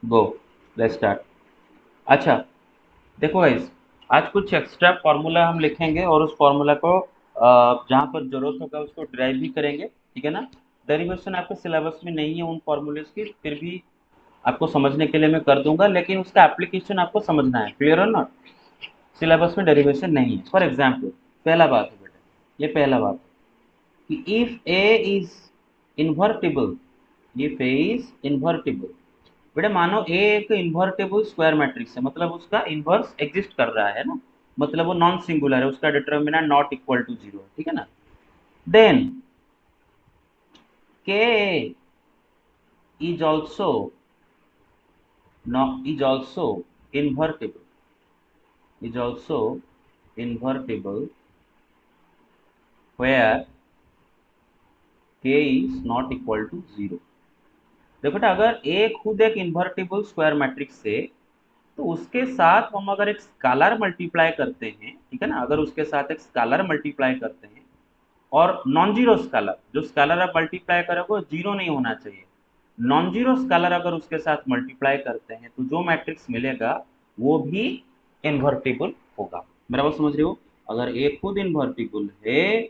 Go, let's start. अच्छा, देखो guys, आज कुछ एक्स्ट्रा फार्मूला हम लिखेंगे और उस फार्मूला को जहाँ पर जरूरत होगा उसको ड्राइव भी करेंगे, ठीक है ना। डेरिवेशन आपके सिलेबस में नहीं है उन फार्मूलेस की, फिर भी आपको समझने के लिए मैं कर दूंगा, लेकिन उसका एप्लीकेशन आपको समझना है। क्लियर और नॉट? सिलेबस में डेरिवेशन नहीं है। फॉर एग्जाम्पल, पहला बात है बेटा, ये पहला बात है कि if A is invertible, if A is invertible, बेटा मानो ए एक इन्वर्टेबल स्क्वायर मैट्रिक्स है, मतलब उसका इन्वर्स एग्जिस्ट कर रहा है ना, मतलब वो नॉन सिंगुलर है, उसका determinant not equal to zero है, ठीक है ना। Then K is also is also invertible, is also invertible where K is not equal to zero. देखो बेटा, अगर ए खुद एक इन्वर्टेबल स्क्वायर मैट्रिक्स है तो उसके साथ हम अगर एक स्केलर मल्टीप्लाई करते हैं, ठीक है ना, अगर उसके साथ एक स्केलर मल्टीप्लाई करते हैं और नॉन जीरो स्केलर, जो स्केलर आप मल्टीप्लाई करोगे वो जीरो नहीं होना चाहिए, नॉन जीरो स्केलर अगर उसके साथ मल्टीप्लाई करते हैं तो जो मैट्रिक्स मिलेगा वो भी इन्वर्टिबल होगा। मेरा बात समझ रहे हो? अगर ए खुद इन्वर्टिबल है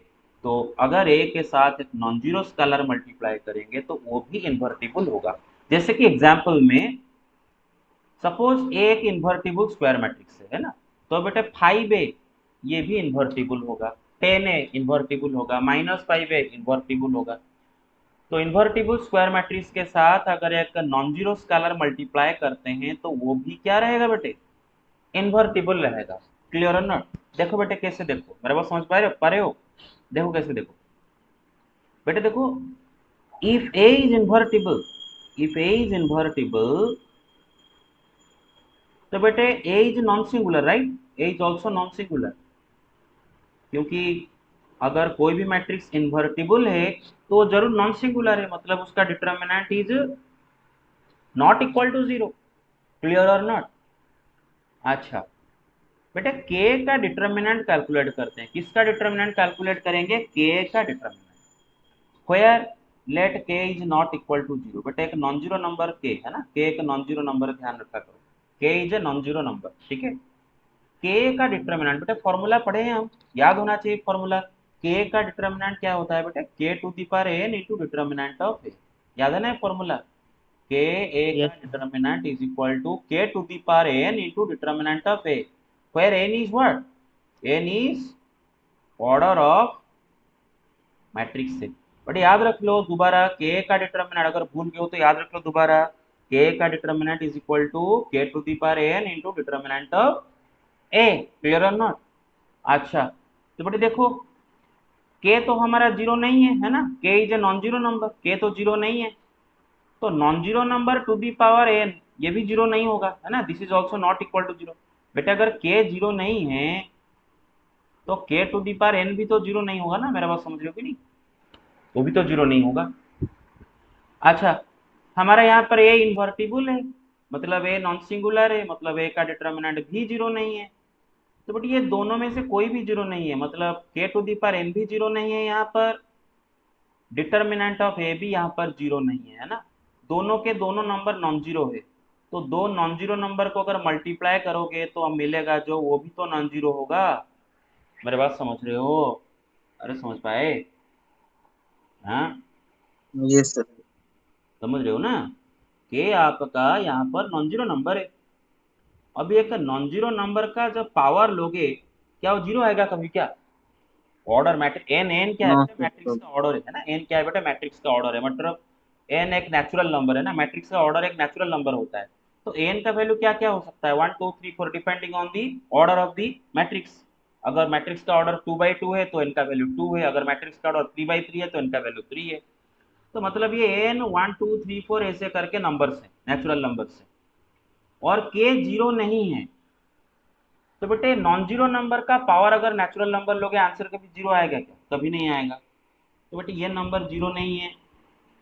तो अगर ए के साथ एक नॉन जीरो स्केलर मल्टीप्लाई करेंगे तो वो भी इन्वर्टिबल होगा। जैसे कि एग्जाम्पल में, सपोज ए एक इन्वर्टिबल स्क्वायर मैट्रिक्स है ना, तो बेटे 5a ये भी इन्वर्टिबल होगा, 10a इन्वर्टिबल होगा, -5a इन्वर्टिबल होगा। तो इन्वर्टिबल स्क्वायर मैट्रिक्स के साथ अगर एक नॉन जीरो स्केलर मल्टीप्लाई करते हैं तो वो भी क्या रहेगा बेटे? इन्वर्टिबल रहेगा। क्लियर और नॉट? देखो बेटे कैसे, देखो मेरे बात समझ पा रहे हो? देखो कैसे, देखो बेटे, देखो, if A is invertible, if A is invertible, तो बेटे A is non singular, right? A is also non singular, क्योंकि अगर कोई भी मैट्रिक्स इन्वर्टिबल है तो वो जरूर नॉन सिंगुलर है, मतलब उसका determinant is not equal to zero. Clear और नॉट? अच्छा बेटा, के का डिटर्मिनेंट कैलकुलेट करते हैं। किसका डिटर्मिनेंट कैलकुलेट करेंगे? के का determinant. Where let K is not equal to zero. बेटा एक नॉन जीरो नंबर के है ना, के एक नॉन जीरो नंबर, ध्यान रखा करो, के is a non zero number, ठीक है। के का डिटर्मिनेंट, बेटा फॉर्मूला पढ़े हैं हम, याद होना चाहिए फॉर्मूला। के का डिटर्मिनेंट क्या होता है बेटा? K to the power N into determinant of A. याद है ना फॉर्मूला? के ए का yes sir. Determinant is equal to K to the power N into determinant of A, where N is what? N is order of matrix से। But याद रख लो दोबारा, K का determinant अगर भूल गए हो तो याद रख लो दोबारा, के का determinant is equal to K to the power N into determinant of A. Clear और नॉट? अच्छा, तो बेटे देखो, के तो हमारा जीरो नहीं है ना, K is a non zero number, K तो जीरो नहीं है, तो non zero number to the power N ये भी जीरो नहीं होगा, है ना, this is also not equal to zero. बेटा अगर के जीरो नहीं है तो के टू दी पावर एन भी तो जीरो नहीं होगा ना, मेरा बात समझ रहे हो कि नहीं? वो भी तो जीरो नहीं होगा। अच्छा, हमारा यहाँ पर ए इन्वर्टिबल है, मतलब ए नॉन सिंगुलर है, मतलब ए का डिटर्मिनेंट भी जीरो नहीं है। तो बट ये दोनों में से कोई भी जीरो नहीं है, मतलब के टू दी पावर एन भी जीरो नहीं है यहाँ पर, डिटर्मिनेंट ऑफ ए भी यहाँ पर जीरो नहीं है ना। दोनों के दोनों नंबर नॉन जीरो है, तो दो नॉन जीरो नंबर को अगर मल्टीप्लाई करोगे तो अब मिलेगा जो वो भी तो नॉन जीरो होगा। मेरे बात समझ रहे हो? अरे समझ पाए? हाँ, यस सर। समझ रहे हो ना? के आपका यहाँ पर नॉन जीरो नंबर है। अब एक नॉन जीरो नंबर का जब पावर लोगे, क्या वो जीरो आएगा कभी क्या? ऑर्डर मैट्रिक्स एन, एन क्या है नो बेटा? सर मैट्रिक्स तो। का ऑर्डर है ना, एन क्या है बेटा? मैट्रिक्स का ऑर्डर है, मतलब एन एक नेचुरल नंबर है ना, मैट्रिक्स का ऑर्डर एक नेचुरल नंबर होता है। तो एन का वैल्यू क्या क्या हो सकता है? 1 2 3 4, depending on the order of the matrix. अगर मैट्रिक्स का ऑर्डर 2 by 2 है तो एन का वैल्यू 2 है, अगर मैट्रिक्स का ऑर्डर 3 by 3 है तो एन का वैल्यू 3 है। तो मतलब ये एन 1 2 3 4 ऐसे करके नंबर्स हैं, नेचुरल नंबर्स हैं, और के जीरो नहीं है। तो बेटे नॉन जीरो नंबर का पावर अगर नेचुरल नंबर लोगे, आंसर कभी जीरो आएगा क्या? कभी नहीं आएगा। तो बेटे ये नंबर जीरो नहीं है,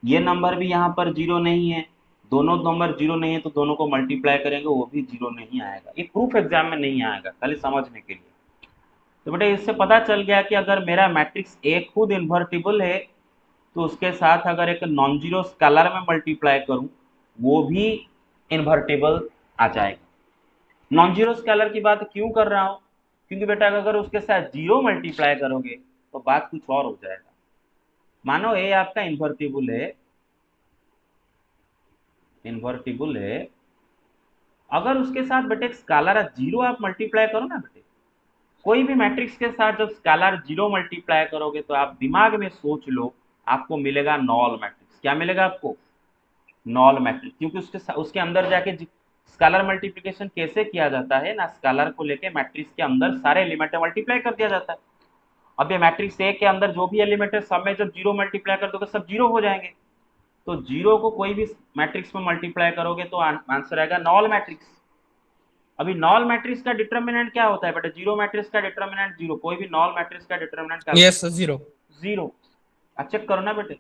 ये नंबर भी यहाँ पर जीरो नहीं है, दोनों नंबर जीरो नहीं है तो दोनों को मल्टीप्लाई करेंगे वो भी जीरो नहीं आएगा। ये प्रूफ एग्जाम में नहीं आएगा, खाली समझने के लिए। तो बेटे इससे पता चल गया कि अगर मेरा मैट्रिक्स ए खुद इन्वर्टिबल है तो उसके साथ अगर एक नॉन जीरो स्केलर में मल्टीप्लाई करूं वो भी इन्वर्टिबल आ जाएगा। नॉन जीरो स्केलर की बात क्यों कर रहा हूं, क्योंकि बेटा अगर उसके साथ जीरो मल्टीप्लाई करोगे तो बात कुछ और हो जाएगा। मानो ए आपका इन्वर्टिबल है, अगर उसके साथ बेटे स्केलर जीरो आप मल्टीप्लाई करो ना बेटे, कोई भी मैट्रिक्स के साथ जब स्केलर जीरो मल्टीप्लाई करोगे तो आप दिमाग में सोच लो आपको मिलेगा नॉल मैट्रिक्स। क्या मिलेगा आपको? Knoll matrix. क्योंकि उसके अंदर जाके स्केलर मल्टीप्लिकेशन कैसे किया जाता है ना, स्केलर को लेके मैट्रिक्स के अंदर सारे एलिमेंट मल्टीप्लाई कर दिया जाता है। अब ये मैट्रिक्स ए के अंदर जो भी एलिमेंट है सब में जब जीरो मल्टीप्लाई कर दोगे सब जीरो हो जाएंगे। तो जीरो को कोई भी मैट्रिक्स में मल्टीप्लाई करोगे तो आंसर आएगा नॉल मैट्रिक्स। अभी नॉल मैट्रिक्स का डिटरमिनेंट क्या होता है बेटा? जीरो मैट्रिक्स का डिटरमिनेंट जीरो। कोई भी नॉल मैट्रिक्स का determinant yes calculate sir, zero. Zero. अच्छा चेक करो ना बेटे,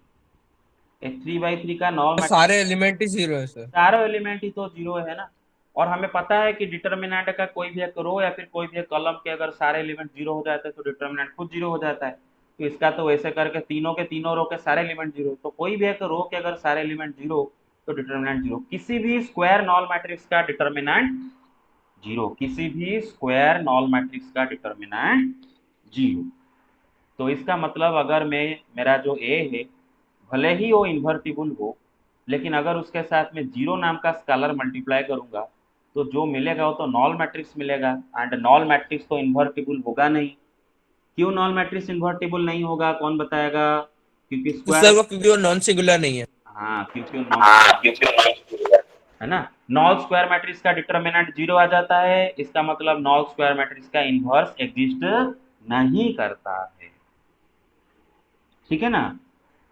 एक 3 by 3 का नॉल मैट्रिक्स, सारे एलिमेंट ही जीरो है सर। चारों एलिमेंट ही तो जीरो है ना। और हमें पता है कि डिटर्मिनेंट का कोई भी एक रो या फिर कोई भी एक कॉलम के अगर सारे एलिमेंट जीरो हो जाते हैं तो डिटर्मिनेंट खुद जीरो हो जाता है। तो इसका तो वैसे करके तीनों के तीनों रो के सारे एलिमेंट जीरो, तो कोई भी एक रो के अगर सारे एलिमेंट जीरो तो डिटर्मिनेंट जीरो। किसी भी स्क्वायर नॉल मैट्रिक्स का डिटर्मिनेंट जीरो, किसी भी स्क्वायर नॉल मैट्रिक्स का डिटर्मिनेंट जीरो। तो इसका मतलब अगर मैं, मेरा जो ए है भले ही वो इन्वर्टिबल हो, लेकिन अगर उसके साथ में जीरो नाम का स्केलर मल्टीप्लाई करूंगा तो जो मिलेगा वो तो नॉल मैट्रिक्स मिलेगा। एंड नॉल मैट्रिक्स तो इन्वर्टिबल होगा नहीं। क्यों नॉल मैट्रिक्स इन्वर्टिबल नहीं होगा, कौन बताएगा? क्योंकि तो स्क्वायर, सर वो क्योंकि वो नॉन सिंगुलर नहीं है। हाँ क्योंकि नॉन, है ना, नॉल स्क्वायर मैट्रिक्स का डिटर्मिनेंट जीरो आ जाता है, इसका मतलब नॉल स्क्वायर मैट्रिक्स का इन्वर्स एग्जिस्ट नहीं करता है। ठीक है ना?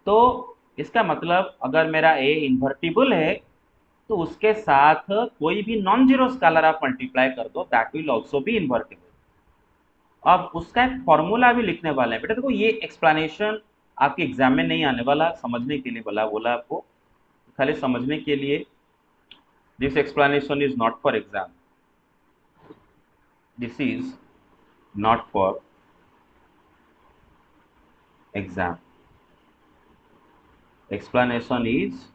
तो इसका मतलब अगर मेरा ए इन्वर्टिबल है तो उसके साथ कोई भी नॉन जीरो स्केलर आप मल्टीप्लाई कर दो, that will also be invertible. अब उसका एक फॉर्मूला भी लिखने वाले हैं बेटा। देखो ये एक्सप्लेनेशन आपके एग्जाम में नहीं आने वाला, समझने के लिए बोला बोला आपको, खाली समझने के लिए। This explanation is not for exam, this is not for exam, explanation is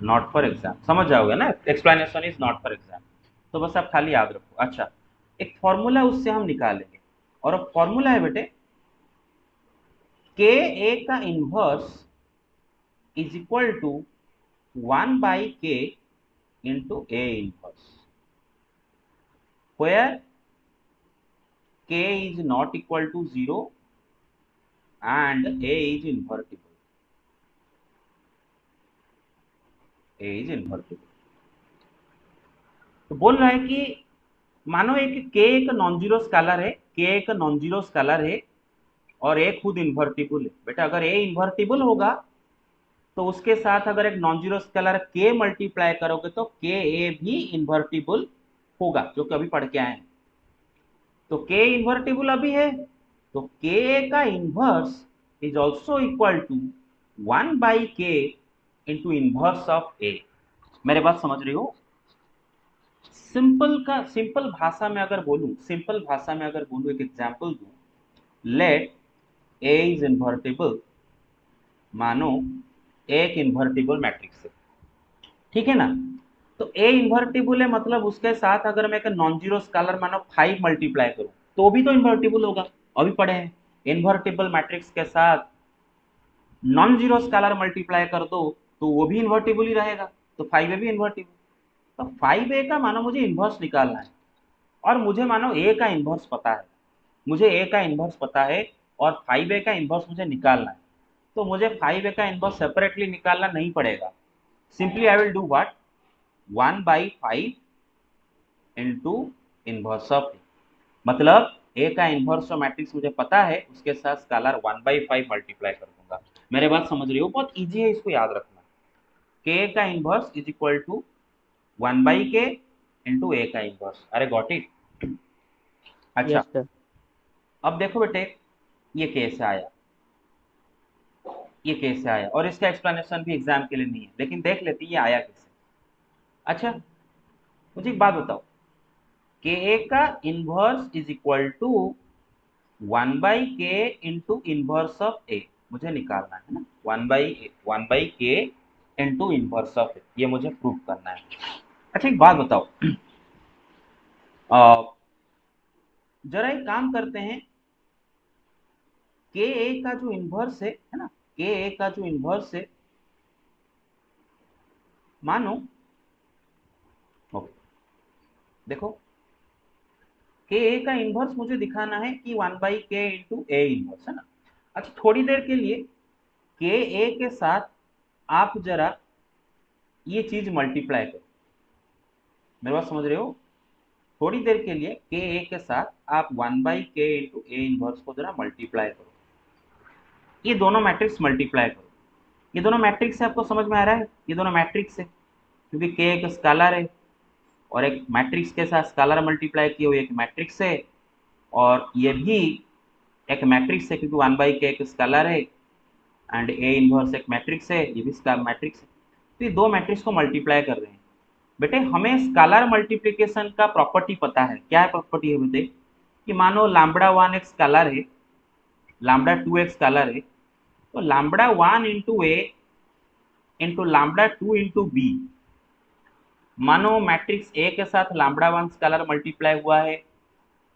not for exam. समझ जाओगे ना, explanation is not for exam. तो बस आप खाली याद रखो। अच्छा, एक फॉर्मूला उससे हम निकालेंगे, और अब फॉर्मूला है बेटे के ए का inverse is equal to 1/k into A inverse, where k is not equal to 0 and A is invertible. A is invertible. तो बोल रहा है कि मानो एक k एक नॉन जीरो स्केलर है, k एक नॉन जीरो स्केलर है और ए खुद इन्वर्टिबल है। बेटा अगर ए इन्वर्टिबल होगा तो उसके साथ अगर एक non zero scalar k multiply करोगे तो k ए भी इन्वर्टिबल होगा, जो कि अभी पढ़ के आए हैं। तो k इन्वर्टिबल अभी है तो k का inverse is also equal to 1/k into inverse of a। मेरे बात समझ रही हो? सिंपल भाषा में अगर बोलूं, सिंपल भाषा में अगर बोलूं, एक एग्जांपल दूं, लेट a इज इन्वर्टिबल। मानो एक इन्वर्टिबल मैट्रिक्स है, ठीक है ना? तो ए इन्वर्टिबल है मतलब उसके साथ अगर मैं एक नॉन जीरो स्केलर मानो 5 मल्टीप्लाई करूं तो भी तो इन्वर्टिबल होगा। अभी पढ़े हैं, इन्वर्टिबल मैट्रिक्स के साथ नॉन जीरो स्केलर मल्टीप्लाई कर दो तो वो भी इन्वर्टिबल ही रहेगा। तो 5 ए भी इन्वर्टिबल। तो 5 ए का मानो मुझे इन्वर्स निकालना है, और मुझे मानो ए का इन्वर्स पता है, मुझे ए का इन्वर्स पता है और 5 ए का इन्वर्स मुझे निकालना है। तो मुझे 5 ए का इन्वर्स सेपरेटली निकालना नहीं पड़ेगा। Simply I will do what, 1/5 into inverse of A. मतलब ए का इनवर्स जो मैट्रिक्स मुझे पता है उसके साथ स्केलर 1/5 मल्टीप्लाई कर दूंगा। मेरे बात समझ रही हो? बहुत इजी है, इसको याद रखना। के का inverse is equal to 1/k into A का इनवर्स। अरे गॉट इट? अच्छा, यस सर। अब देखो बेटे ये कैसे आया, ये कैसे आया, और इसका एक्सप्लेनेशन भी एग्जाम के लिए नहीं है, लेकिन देख लेते ये आया कैसे। अच्छा, मुझे एक बात बताओ, के का inverse is equal to 1/k into inverse of A मुझे निकालना है ना। 1/k into inverse of A, ये मुझे प्रूव करना है। अच्छा एक बात बताओ, जरा एक काम करते हैं, के ए का जो इनवर्स है ना, के ए का जो इनवर्स है, मानो ओके, देखो के ए का इनवर्स मुझे दिखाना है कि 1/k इंटू ए इनवर्स है ना। अच्छा थोड़ी देर के लिए के ए के साथ आप जरा ये चीज मल्टीप्लाई करो, मेरे बात समझ रहे हो? थोड़ी देर के लिए के ए के साथ आप 1/k इंटू ए इनवर्स को जरा मल्टीप्लाई करो, ये दोनों मैट्रिक्स मल्टीप्लाई करो। ये दोनों मैट्रिक्स से आपको समझ में आ रहा है, ये दोनों मैट्रिक्स है, क्योंकि के एक स्केलर है और एक मैट्रिक्स के साथ स्केलर मल्टीप्लाई किए हुए एक मैट्रिक्स है, और ये भी एक मैट्रिक्स है क्योंकि 1/k एक स्केलर है, एंड ए इनवर्स एक मैट्रिक्स है, ये भी मैट्रिक्स है। तो ये दो मैट्रिक्स को मल्टीप्लाई कर रहे हैं। बेटे हमें स्केलर मल्टीप्लिकेशन का प्रॉपर्टी पता है, क्या प्रॉपर्टी है बेटे, कि मानो लैम्बडा 1 एक स्केलर है, लैम्बडा 2 एक स्केलर है, तो लैम्बडा 1 इंटू ए इंटू लैम्बडा 2 इंटू बी, मानो मैट्रिक्स ए के साथ लैम्बडा 1 स्केलर मल्टीप्लाई हुआ है,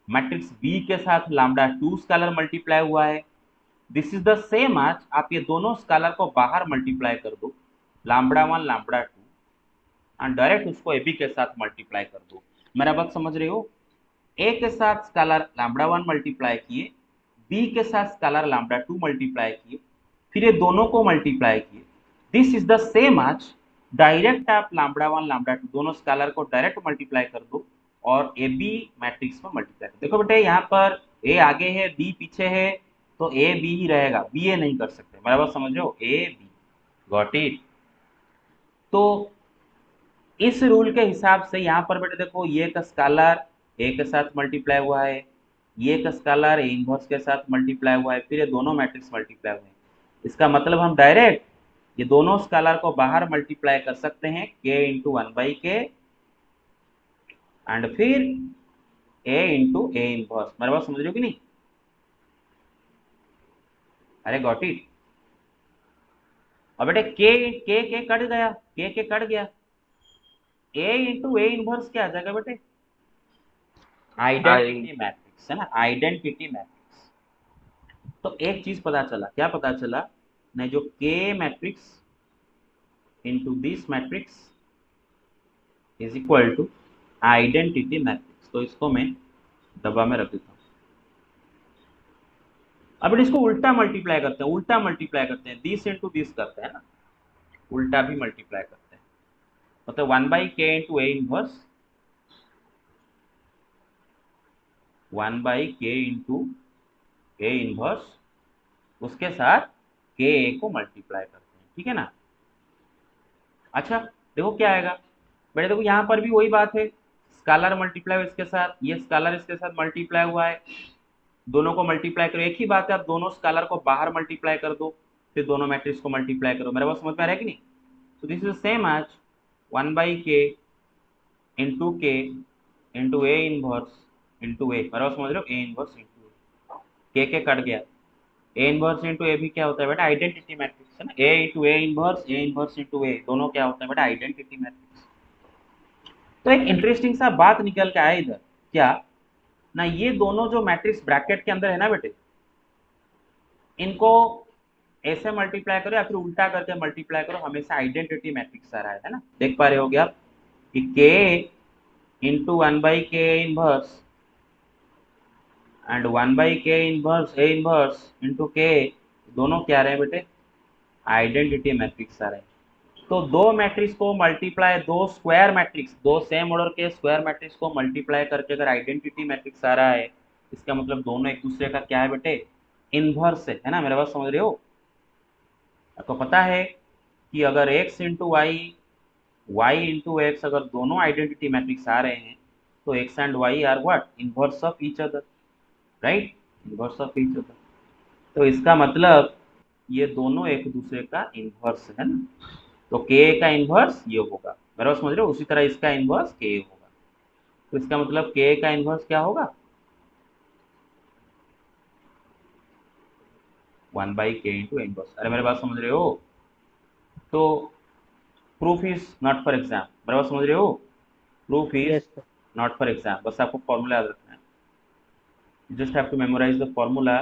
मैट्रिक्स बी के साथ लैम्बडा 2 स्केलर मल्टीप्लाई हुआ है, दिस इज द सेम आज आप ये दोनों स्केलर को बाहर मल्टीप्लाई कर दो, लैम्बडा 1 लैम्बडा 2, एंड डायरेक्ट उसको ए बी के साथ मल्टीप्लाई कर दो। मेरा बात समझ रहे हो? ए के साथ स्केलर लैम्बडा 1 मल्टीप्लाई किए, बी के साथ स्केलर लैम्बडा 2 मल्टीप्लाई किए, फिर ये दोनों को मल्टीप्लाई किए, दिस इज द सेम आज डायरेक्ट आप लैम्बडा 1 लैम्बडा 2 दोनों स्केलर को डायरेक्ट मल्टीप्लाई कर दो और ए बी मैट्रिक्स में मल्टीप्लाई कर। देखो बेटे यहाँ पर ए आगे है बी पीछे है, तो ए बी ही रहेगा, बी ए नहीं कर सकते, मेरा बात समझ रहे हो? A B, got it. तो इस रूल के हिसाब से यहाँ पर बेटे देखो ये का स्केलर ए के साथ मल्टीप्लाई हुआ है, ये का स्केलर ए इनवर्स के साथ मल्टीप्लाई हुआ है, फिर ये दोनों मैट्रिक्स मल्टीप्लाई हुए हैं। इसका मतलब हम डायरेक्ट ये दोनों स्केलर को बाहर मल्टीप्लाई कर सकते हैं, के इंटू 1/k एंड फिर ए इंटू ए इनवर्स। मेरे बात समझ रहे हो कि नहीं? अरे गॉट इट। अब बेटे के कट गया, के कट गया, ए इंटू ए इनवर्स क्या आ जाएगा बेटे? आइडेंटिटी मैट्रिक्स है ना, आइडेंटिटी मैट्रिक्स। तो एक चीज पता चला, क्या पता चला, नहीं जो K matrix into this matrix is equal to identity matrix. तो इसको मैं डब्बा में रख देता हूँ। अब इसको उल्टा मल्टीप्लाई करते हैं, उल्टा मल्टीप्लाई करते हैं, दिस इंटू दिस करते हैं ना, उल्टा भी मल्टीप्लाई करते हैं, मतलब 1/k into A inverse, 1/k into A inverse, उसके साथ के ए को मल्टीप्लाई करते हैं, ठीक है ना। अच्छा देखो क्या आएगा बेटे, देखो यहाँ पर भी वही बात है, स्केलर मल्टीप्लाई इसके साथ, ये स्केलर इसके साथ मल्टीप्लाई हुआ है, दोनों को मल्टीप्लाई करो, एक ही बात है, आप दोनों स्केलर को बाहर मल्टीप्लाई कर दो, फिर दोनों मैट्रिक्स को मल्टीप्लाई करो। मेरे पास समझ में आ रहा है कि नहीं? तो this is same as 1/k into K into A inverse into A. मेरे पास समझ रहे हो? A inverse into K cut गया, ए इनवर्स इंटू ए भी क्या होता है बेटा? आइडेंटिटी मैट्रिक्स है ना, ए इंटू ए इनवर्स इंटू ए, दोनों क्या होता है बेटा? Identity matrix. तो एक इंटरेस्टिंग सा बात निकल के आया इधर, क्या ना, ये दोनों जो मैट्रिक्स ब्रैकेट के अंदर है ना बेटे, इनको ऐसे मल्टीप्लाई करो या फिर उल्टा करके मल्टीप्लाई करो, हमेशा आइडेंटिटी मैट्रिक्स आ रहा है ना। देख पा रहे होगे आप कि के into 1/k inverse and 1/k inverse A inverse into के, दोनों क्या आ रहे हैं बेटे? आइडेंटिटी मैट्रिक्स आ रहे हैं। तो दो मैट्रिक्स को मल्टीप्लाई, दो स्क्वायर मैट्रिक्स, दो सेम ऑर्डर के स्क्वायर मैट्रिक्स को मल्टीप्लाई करके अगर आइडेंटिटी मैट्रिक्स आ रहा है, इसका मतलब दोनों एक दूसरे का क्या है बेटे? इनवर्स है ना। मेरा बात समझ रहे हो? आपको पता है कि अगर x into Y, Y into X, अगर दोनों आइडेंटिटी मैट्रिक्स आ रहे हैं तो x and y are what? Inverse of each other, right? Inverse of each other. तो इसका मतलब ये दोनों एक दूसरे का इनवर्स है ना, तो k का इनवर्स ये होगा। मेरा समझ रहे हो? उसी तरह इसका इनवर्स k होगा, तो इसका मतलब k का इनवर्स क्या होगा? 1/k into inverse. अरे मेरे बात समझ रहे हो? तो proof is not for exam, बराबर समझ रहे हो? Proof is Yes, sir. Not for exam, बस आपको फॉर्मूला याद रखना है, just have to memorise the formula.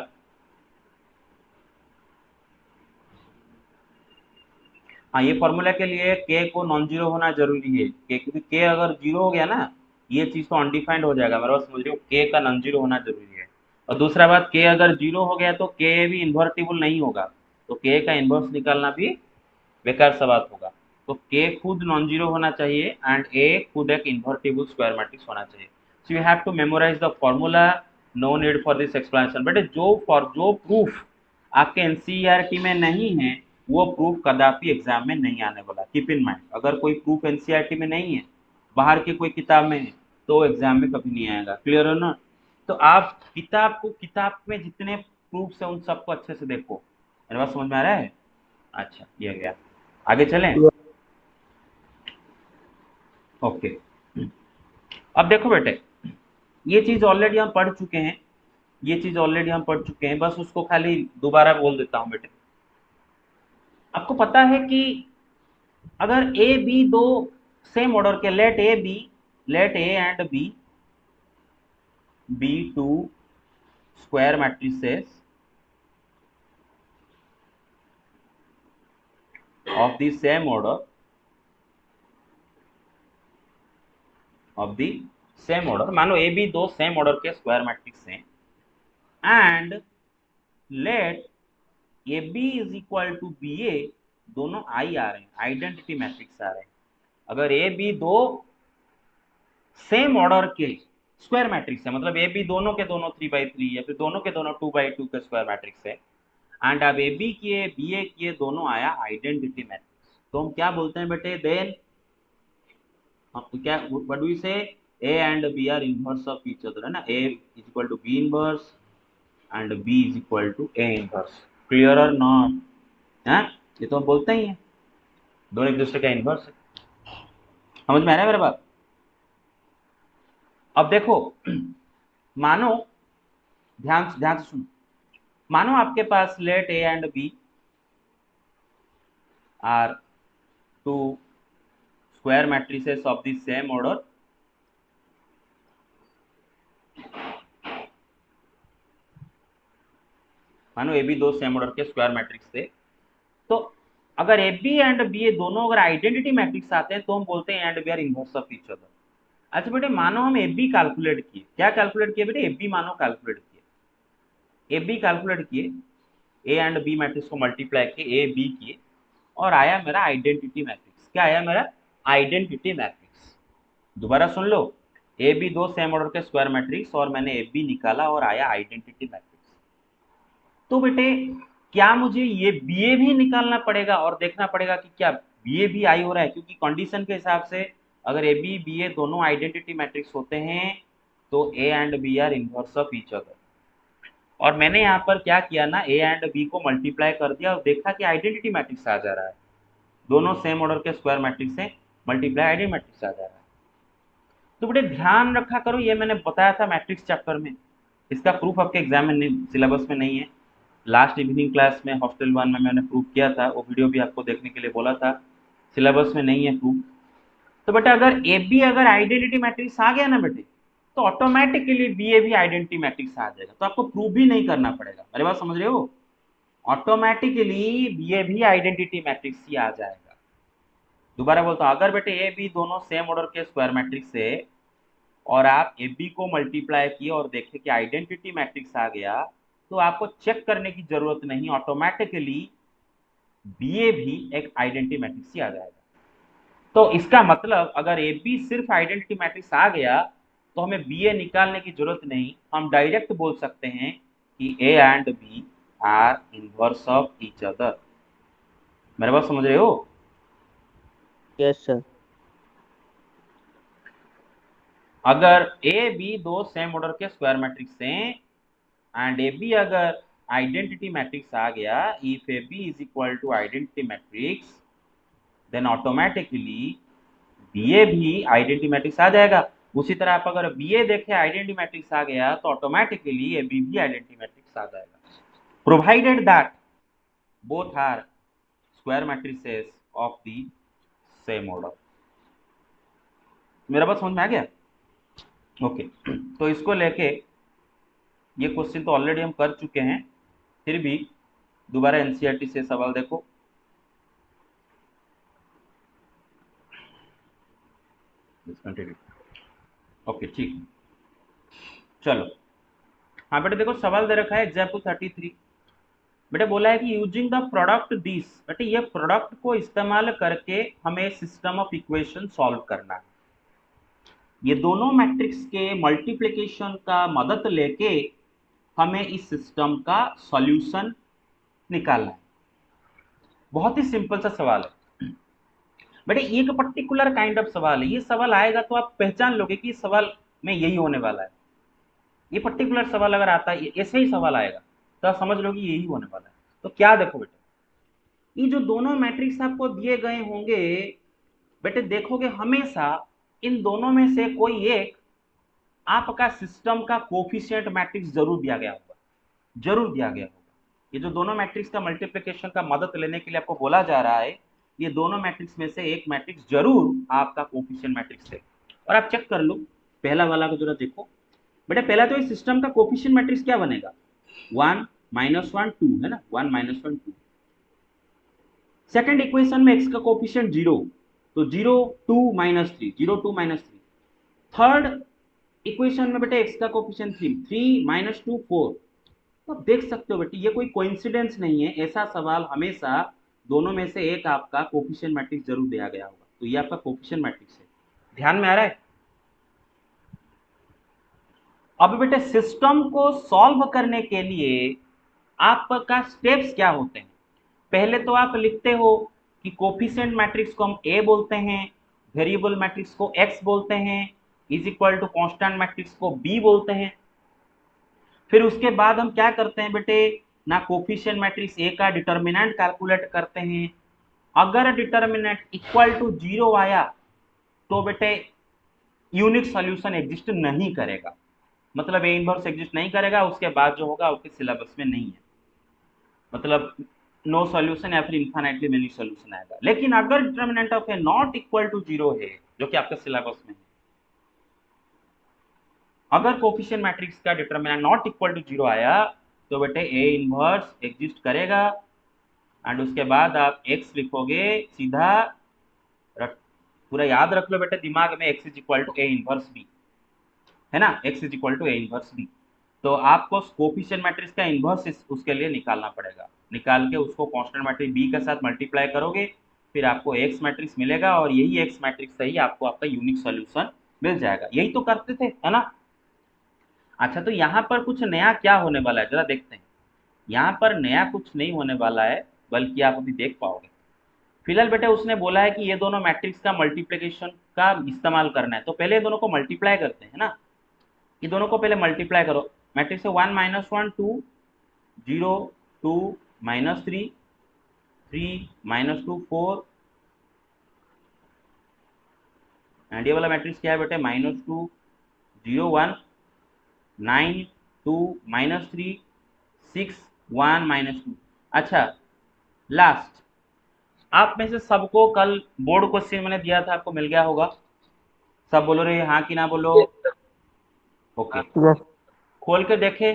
हाँ, ये फॉर्मूला के लिए के को नॉन जीरो होना जरूरी है, के, क्योंकि के अगर जीरो हो गया ना, ये चीज तो अनडिफाइंड हो जाएगा, मेरे पास समझ रहे हो, के का नॉन जीरो होना जरूरी है। और दूसरा बात, के अगर जीरो हो गया तो के भी इन्वर्टिबल नहीं होगा, तो के का इन्वर्स निकालना भी बेकार सा बात होगा। तो के खुद नॉन जीरो होना चाहिए एंड ए खुद एक इन्वर्टिबल स्क्वायर मैट्रिक्स होना चाहिए। So you have to memorise the formula, no need for this explanation. But जो प्रूफ आपके एनसीईआरटी में नहीं है, वो प्रूफ कदापि एग्जाम में नहीं आने वाला, कीप इन माइंड। अगर कोई प्रूफ एनसीईआरटी में नहीं है, बाहर की कोई किताब में है, तो एग्जाम में कभी नहीं आएगा, क्लियर है ना? तो आप किताब में जितने प्रूफ्स है उन सबको अच्छे से देखो। मेरे बात समझ में आ रहा है? अच्छा, ये गया, आगे चलें। Sure. ओके, अब देखो बेटे, ये चीज ऑलरेडी हम पढ़ चुके हैं, ये चीज ऑलरेडी हम पढ़ चुके हैं, बस उसको खाली दोबारा बोल देता हूं बेटे। आपको पता है कि अगर ए बी दो सेम ऑर्डर के, let A and B two square matrices of the same order, मानो ए बी दो सेम ऑर्डर के स्क्वायर मैट्रिक्स हैं, and let A B is equal to B A, दोनों आई आ रहे हैं, identity matrix आ रहे हैं। अगर ए बी दो सेम ऑर्डर के स्क्वायर मैट्रिक्स है, मतलब ए बी दोनों के दोनों 3/3 या फिर दोनों के दोनों 2/2 के स्क्वायर मैट्रिक्स है, एंड अब ए बी किए बी ए किए, दोनों आया आइडेंटिटी मैट्रिक्स, तो हम क्या बोलते हैं बेटे? देन हम क्या, what do we say? A and B are inverse of each other, है ना? A is equal to B inverse and B is equal to A inverse, clear और नॉट? है, ये तो हम बोलते ही हैं, दोनों एक दूसरे का इनवर्स है। समझ में आ रहा है मेरे बात? अब देखो, मानो, ध्यान से सुनो, मानो आपके पास let A and B are two square matrices of the same order, मानो ए बी दो सेम ऑर्डर के स्क्वायर मैट्रिक्स थे, तो अगर A B and B A दोनों अगर आइडेंटिटी मैट्रिक्स आते हैं, तो हम बोलते हैं and B are inverse of each other. अच्छा बेटे, मानो हम ए बी कैलकुलेट किए, क्या कैलकुलेट किए बेटे? ए बी मानो कैलकुलेट किए, ए बी कैलकुलेट किए, ए एंड बी मैट्रिक्स को मल्टीप्लाई किए, ए बी किए, और आया मेरा आइडेंटिटी मैट्रिक्स। क्या आया मेरा? Identity matrix. दोबारा सुन लो, ए बी दो सेम ऑर्डर के स्क्वायर मैट्रिक्स, और मैंने ए बी निकाला और आया आइडेंटिटी मैट्रिक्स। तो बेटे, क्या मुझे ये बी ए भी निकालना पड़ेगा और देखना पड़ेगा कि क्या बी ए भी आई हो रहा है? क्योंकि कंडीशन के हिसाब से अगर ए बी बी ए दोनों आइडेंटिटी मैट्रिक्स होते हैं, तो A and B are inverse of each other. और मैंने यहाँ पर क्या किया ना, ए एंड बी को मल्टीप्लाई कर दिया और देखा कि आइडेंटिटी मैट्रिक्स आ जा रहा है, दोनों सेम ऑर्डर के स्क्वायर मैट्रिक्स से मल्टीप्लाई आइडेंटिटी मैट्रिक्स आ जा रहा है। तो बेटे ध्यान रखा करो, ये मैंने बताया था मैट्रिक्स चैप्टर में, इसका प्रूफ आपके एग्जाम में सिलेबस में नहीं है। लास्ट इवनिंग क्लास में हॉस्टल 1 में मैंने प्रूफ किया था, वो वीडियो भी आपको देखने के लिए बोला था, सिलेबस में नहीं है प्रूफ। तो बेटा अगर ए बी अगर आइडेंटिटी मैट्रिक्स आ गया ना बेटे, तो ऑटोमेटिकली बी ए भी आइडेंटिटी मैट्रिक्स आ जाएगा, तो आपको प्रूफ भी नहीं करना पड़ेगा। मेरी बात समझ रहे हो? ऑटोमेटिकली बी ए भी आइडेंटिटी मैट्रिक्स ही आ जाएगा। दोबारा बोलता हूँ, अगर बेटे ए बी दोनों सेम ऑर्डर के स्क्वायर मैट्रिक्स है, और आप ए बी को मल्टीप्लाई किए और देखे कि आइडेंटिटी मैट्रिक्स आ गया, तो आपको चेक करने की जरूरत नहीं, ऑटोमेटिकली बी ए भी एक आइडेंटिटी मैट्रिक्स ही आ जाएगा। तो इसका मतलब अगर ए बी सिर्फ आइडेंटिटी मैट्रिक्स आ गया, तो हमें बी ए निकालने की जरूरत नहीं, हम डायरेक्ट बोल सकते हैं कि A and B are inverse of each other. मेरे बात समझ रहे हो? Yes, sir. अगर ए बी दो सेम ऑर्डर के स्क्वायर मैट्रिक्स हैं, एंड ए बी अगर आइडेंटिटी मैट्रिक्स आ गया, if A B is equal to identity matrix, then automatically B A भी आइडेंटिटी मैट्रिक्स आ जाएगा। उसी तरह आप अगर बी ए देखे आइडेंटिटी मैट्रिक्स आ गया, तो ऑटोमेटिकली ए बी भी आइडेंटिटी मैट्रिक्स आ जाएगा, provided that both are square matrices of the same order. मेरा बात समझ में आ गया? ओके, तो इसको लेके ये क्वेश्चन तो ऑलरेडी हम कर चुके हैं, फिर भी दोबारा एनसीईआरटी से सवाल देखो। ओके ठीक, चलो। हाँ बेटे देखो सवाल दे रखा है एग्जाम्पल 33। बेटे बोला है कि यूजिंग द प्रोडक्ट दिस, बेटे ये प्रोडक्ट को इस्तेमाल करके हमें सिस्टम ऑफ इक्वेशन सॉल्व करना है। ये दोनों मैट्रिक्स के मल्टीप्लिकेशन का मदद लेके हमें इस सिस्टम का सॉल्यूशन निकालना है। बहुत ही सिंपल सा सवाल है बेटे, एक पर्टिकुलर काइंड ऑफ सवाल है। ये सवाल आएगा तो आप पहचान लोगे कि इस सवाल में यही होने वाला है। ये पर्टिकुलर सवाल अगर आता है, ऐसे ही सवाल आएगा तो आप समझ लो कि यही होने वाला है। तो क्या देखो बेटे, ये जो दोनों मैट्रिक्स आपको दिए गए होंगे बेटे, देखोगे हमेशा इन दोनों में से कोई एक आपका सिस्टम का कोफिशिएंट मैट्रिक्स जरूर दिया गया होगा, जरूर दिया गया होगा। ये जो दोनों मैट्रिक्स का मल्टीप्लिकेशन का मदद लेने के लिए आपको बोला जा रहा है, ये दोनों मैट्रिक्स में से एक मैट्रिक्स जरूर आपका कोफिशिएंट मैट्रिक्स है। और आप चेक कर लो, पहला वाला को जरा देखो बेटा। पहला तो इस सिस्टम का कोफिशिएंट मैट्रिक्स क्या बनेगा, 1 -1 2 है ना, 1 -1 2। सेकंड इक्वेशन में x का कोफिशिएंट 0, तो 0 2 -3, 0 2 -3। थर्ड इक्वेशन में बेटे x का कोफिशिएंट 3, 3 -2 4। तो आप देख सकते हो बेटे, ये कोई कोइंसिडेंस नहीं है। ऐसा सवाल हमेशा दोनों में से एक आपका कोफिशिएंट मैट्रिक्स जरूर दिया गया होगा, तो ये आपका कोफिशिएंट मैट्रिक्स है। ध्यान में आ रहा है? अब बेटे सिस्टम को सॉल्व करने के लिए आपका स्टेप्स क्या होते हैं। पहले तो आप लिखते हो कि कोफिशिएंट मैट्रिक्स को हम ए बोलते हैं, वेरिएबल मैट्रिक्स को एक्स बोलते हैं, is equal to constant matrix को बी बोलते हैं। फिर उसके बाद हम क्या करते हैं बेटे, ना कोफिशिएंट मैट्रिक्स ए का डिटर्मिनेंट कैलकुलेट करते हैं। अगर डिटर्मिनेंट इक्वल टू 0 आया तो बेटे यूनिक सॉल्यूशन एग्जिस्ट नहीं करेगा, मतलब ए इनवर्स एग्जिस्ट नहीं करेगा। उसके बाद जो होगा आपके सिलेबस में नहीं है, मतलब नो सॉल्यूशन या फिर इन्फाइनाइटली मेनी सॉल्यूशन आएगा। लेकिन अगर determinant of A not equal to 0 है, जो कि आपके सिलेबस में है, अगर कोफिशिएंट मैट्रिक्स का डिटरमिनेंट नॉट इक्वल टू 0 आया तो बेटे ए इनवर्स एग्जिस्ट करेगा। एंड उसके बाद आप x लिखोगे सीधा, पूरा याद रख लो बेटे दिमाग में, x is equal to A inverse B, है ना, x is equal to A inverse B. तो आपको कोफिशिएंट मैट्रिक्स का इनवर्स उसके लिए निकालना पड़ेगा। निकाल के उसको कांस्टेंट मैट्रिक्स बी के साथ मल्टीप्लाई करोगे, फिर आपको एक्स मैट्रिक्स मिलेगा, और यही एक्स मैट्रिक्स से ही आपको आपका यूनिक सॉल्यूशन मिल जाएगा। यही तो करते थे, है ना। अच्छा, तो यहाँ पर कुछ नया क्या होने वाला है जरा देखते हैं। यहाँ पर नया कुछ नहीं होने वाला है, बल्कि आप अभी देख पाओगे। फिलहाल बेटा उसने बोला है कि ये दोनों मैट्रिक्स का मल्टीप्लिकेशन का इस्तेमाल करना है, तो पहले दोनों को मल्टीप्लाई करते हैं ना। ये दोनों को पहले मल्टीप्लाई करो। मैट्रिक्स है 1 -1 2, 0 2 -3, 3 -2 4। एंड ये वाला मैट्रिक्स क्या है बेटे, -2 0 1 9 2 -3 6 1 -2। अच्छा, लास्ट, आप में से सबको कल बोर्ड क्वेश्चन मैंने दिया था, आपको मिल गया होगा। सब बोलो रे हाँ कि ना बोलो। ओके, यस खोल के देखे,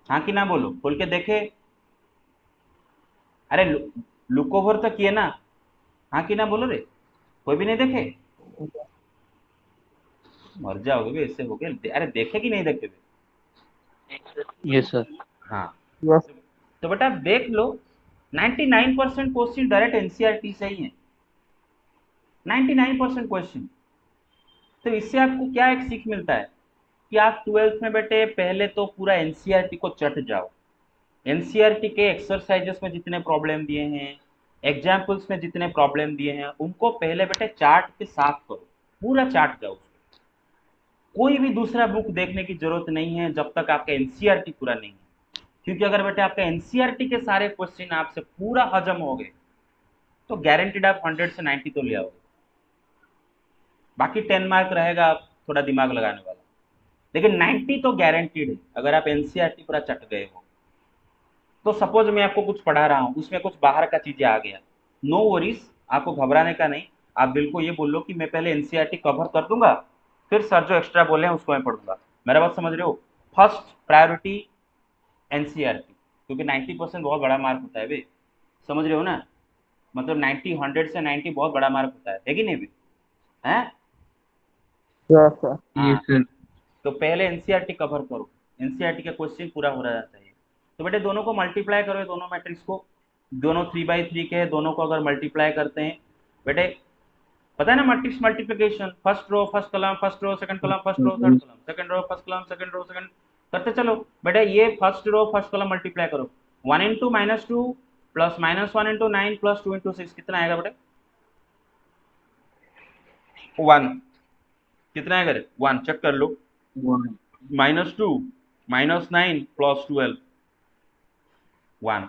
हाँ कि ना बोलो, खोल के देखे। अरे लुक ओवर तो किए ना, हाँ कि ना बोलो रे। कोई भी नहीं देखे? मर जाओगे भी, ऐसे हो गए। अरे देखे कि नहीं देखे? यस सर हाँ, यस तो बेटा देख लो, 99% क्वेश्चन डायरेक्ट एनसीईआरटी से ही है, 99% क्वेश्चन। तो इससे आपको क्या एक सीख मिलता है कि आप 12th में बेटे पहले तो पूरा एनसीईआरटी को चट जाओ। एनसीईआरटी के एक्सरसाइजेस में जितने प्रॉब्लम दिए हैं, एग्जाम्पल्स में जितने प्रॉब्लम दिए हैं, उनको पहले बेटे चार्ट के साथ करो, पूरा चार्ट जाओ। कोई भी दूसरा बुक देखने की जरूरत नहीं है जब तक आपका एनसीईआरटी पूरा नहीं है। क्योंकि अगर बेटे आपका एनसीईआरटी के सारे क्वेश्चन आपसे पूरा हजम हो गए तो गारंटीड आप 100 से 90 तो ले आओगे। बाकी 10 मार्क रहेगा आप थोड़ा दिमाग लगाने वाला, लेकिन 90 तो गारंटीड है अगर आप एनसीईआरटी पूरा चट गए हो। तो सपोज मैं आपको कुछ पढ़ा रहा हूँ, उसमें कुछ बाहर का चीजें आ गया, नो वरीज, आपको घबराने का नहीं, आप बिल्कुल ये बोल लो कि मैं पहले एनसीईआरटी कवर कर दूंगा, फिर सर जो एक्स्ट्रा बोले हैं उसको मैं पढ़ूंगा। मेरा बात समझ रहे हो? फर्स्ट प्रायोरिटी एनसीईआरटी, क्योंकि 90% बहुत बड़ा मार्क होता है बे, समझ रहे हो ना? मतलब 90 100 से 90 बहुत बड़ा मार्क होता है कि नहीं बे? हैं? Yes sir. हाँ, Yes, sir. तो पहले एनसीईआरटी कवर करो, एनसीईआरटी का क्वेश्चन पूरा हो रहा चाहिए। तो बेटे दोनों को मल्टीप्लाई करो, ये दोनों मैट्रिक्स को, दोनों 3 बाई 3 के हैं, दोनों को अगर मल्टीप्लाई करते हैं बेटे, पता है ना matrix multiplication, first row first column, first row second column, first row third Yes. Column, second row first column, second row second, करते चलो बेटे। ये first row first column multiply करो, 1 × -2 प्लस -1 × 9 प्लस 2 × 6 कितना आएगा बेटे? 1। कितना आएगा रे? 1, चेक कर लो। 1. -2 -9 प्लस 12, 1।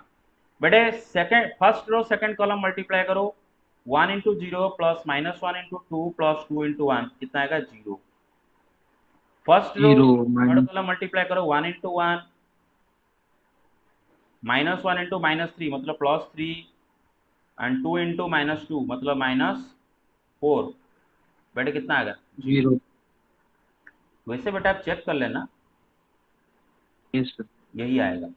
बेटे second first row second column multiply करो, 1 × 0 प्लस -1 × 2 प्लस 2 × 1 कितना आएगा? 0। First row 0. Third Minus. Column multiply करो, 1 × 1 -1 × -3 मतलब +3 एंड 2 × -2 मतलब -4। बेटे कितना आएगा? 0. वैसे बेटा आप चेक कर लेना, Yes, sir. यही आएगा,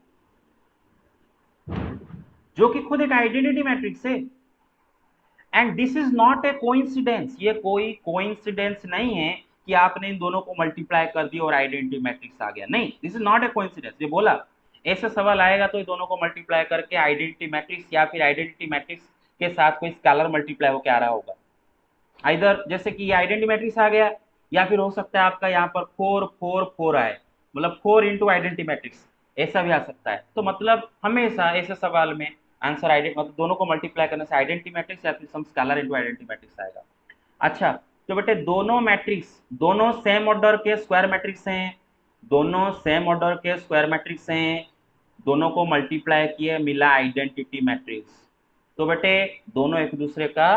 जो कि खुद एक आइडेंटिटी मैट्रिक्स है। And this is not a coincidence, ये कोई कोइंसिडेंस नहीं है कि आपने इन दोनों को मल्टीप्लाई कर दिया और आइडेंटिटी मैट्रिक्स आ गया, नहीं, this is not a coincidence. ये बोला ऐसा सवाल आएगा तो ये दोनों को मल्टीप्लाई करके आइडेंटिटी मैट्रिक्स या फिर आइडेंटिटी मैट्रिक्स के साथ कोई स्केलर मल्टीप्लाई होकर आ रहा होगा। इधर जैसे कि ये आइडेंटिटी मैट्रिक्स आ गया, या फिर हो सकता है आपका यहाँ पर 4 4 4 आए, मतलब 4 × आइडेंटिटी मैट्रिक्स, ऐसा भी आ सकता है। तो मतलब हमेशा ऐसे सवाल में आंसर आइडेंटिटी मतलब दोनों को मल्टीप्लाई करने से आइडेंटिटी मैट्रिक्स या फिर सम स्केलर × आइडेंटिटी मैट्रिक्स आएगा। अच्छा, तो बेटे दोनों मैट्रिक्स दोनों सेम ऑर्डर के स्क्वायर मैट्रिक्स हैं, दोनों सेम ऑर्डर के स्क्वायर मैट्रिक्स हैं, दोनों को मल्टीप्लाई किए मिला आइडेंटिटी मैट्रिक्स। तो बेटे दोनों एक दूसरे का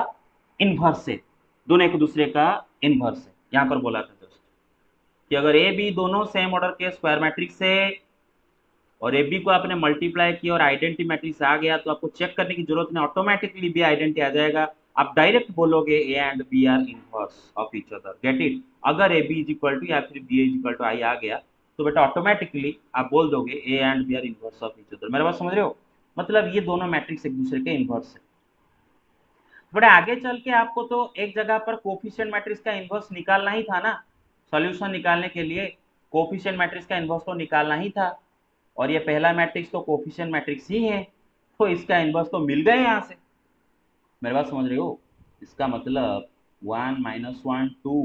इनवर्स है, दोनों एक दूसरे का इनवर्स है। यहाँ पर बोला था दोस्त कि अगर ए बी दोनों सेम ऑर्डर के स्क्वायर मैट्रिक्स है और ए बी को आपने मल्टीप्लाई किया और आइडेंटिटी मैट्रिक्स आ गया, तो आपको चेक करने की जरूरत नहीं, ऑटोमेटिकली भी आइडेंटिटी आ जाएगा। आप डायरेक्ट बोलोगे A and B are inverse of each other, get it? अगर A B is equal to या फिर B is equal to I आ गया तो बेटा ऑटोमेटिकली आप बोल दोगे A and B are inverse of each other. मेरा बात समझ रहे हो? मतलब ये दोनों मैट्रिक्स एक दूसरे के इनवर्स है। बड़े आगे चल के आपको तो एक जगह पर कोफिशिएंट मैट्रिक्स का इनवर्स निकालना ही था ना, सॉल्यूशन निकालने के लिए कोफिशिएंट मैट्रिक्स का इनवर्स तो निकालना ही था, और ये पहला मैट्रिक्स तो कोफिशिएंट मैट्रिक्स ही है, तो इसका इनवर्स तो मिल गए यहाँ से। मेरे बात समझ रहे हो? इसका मतलब 1 -1 2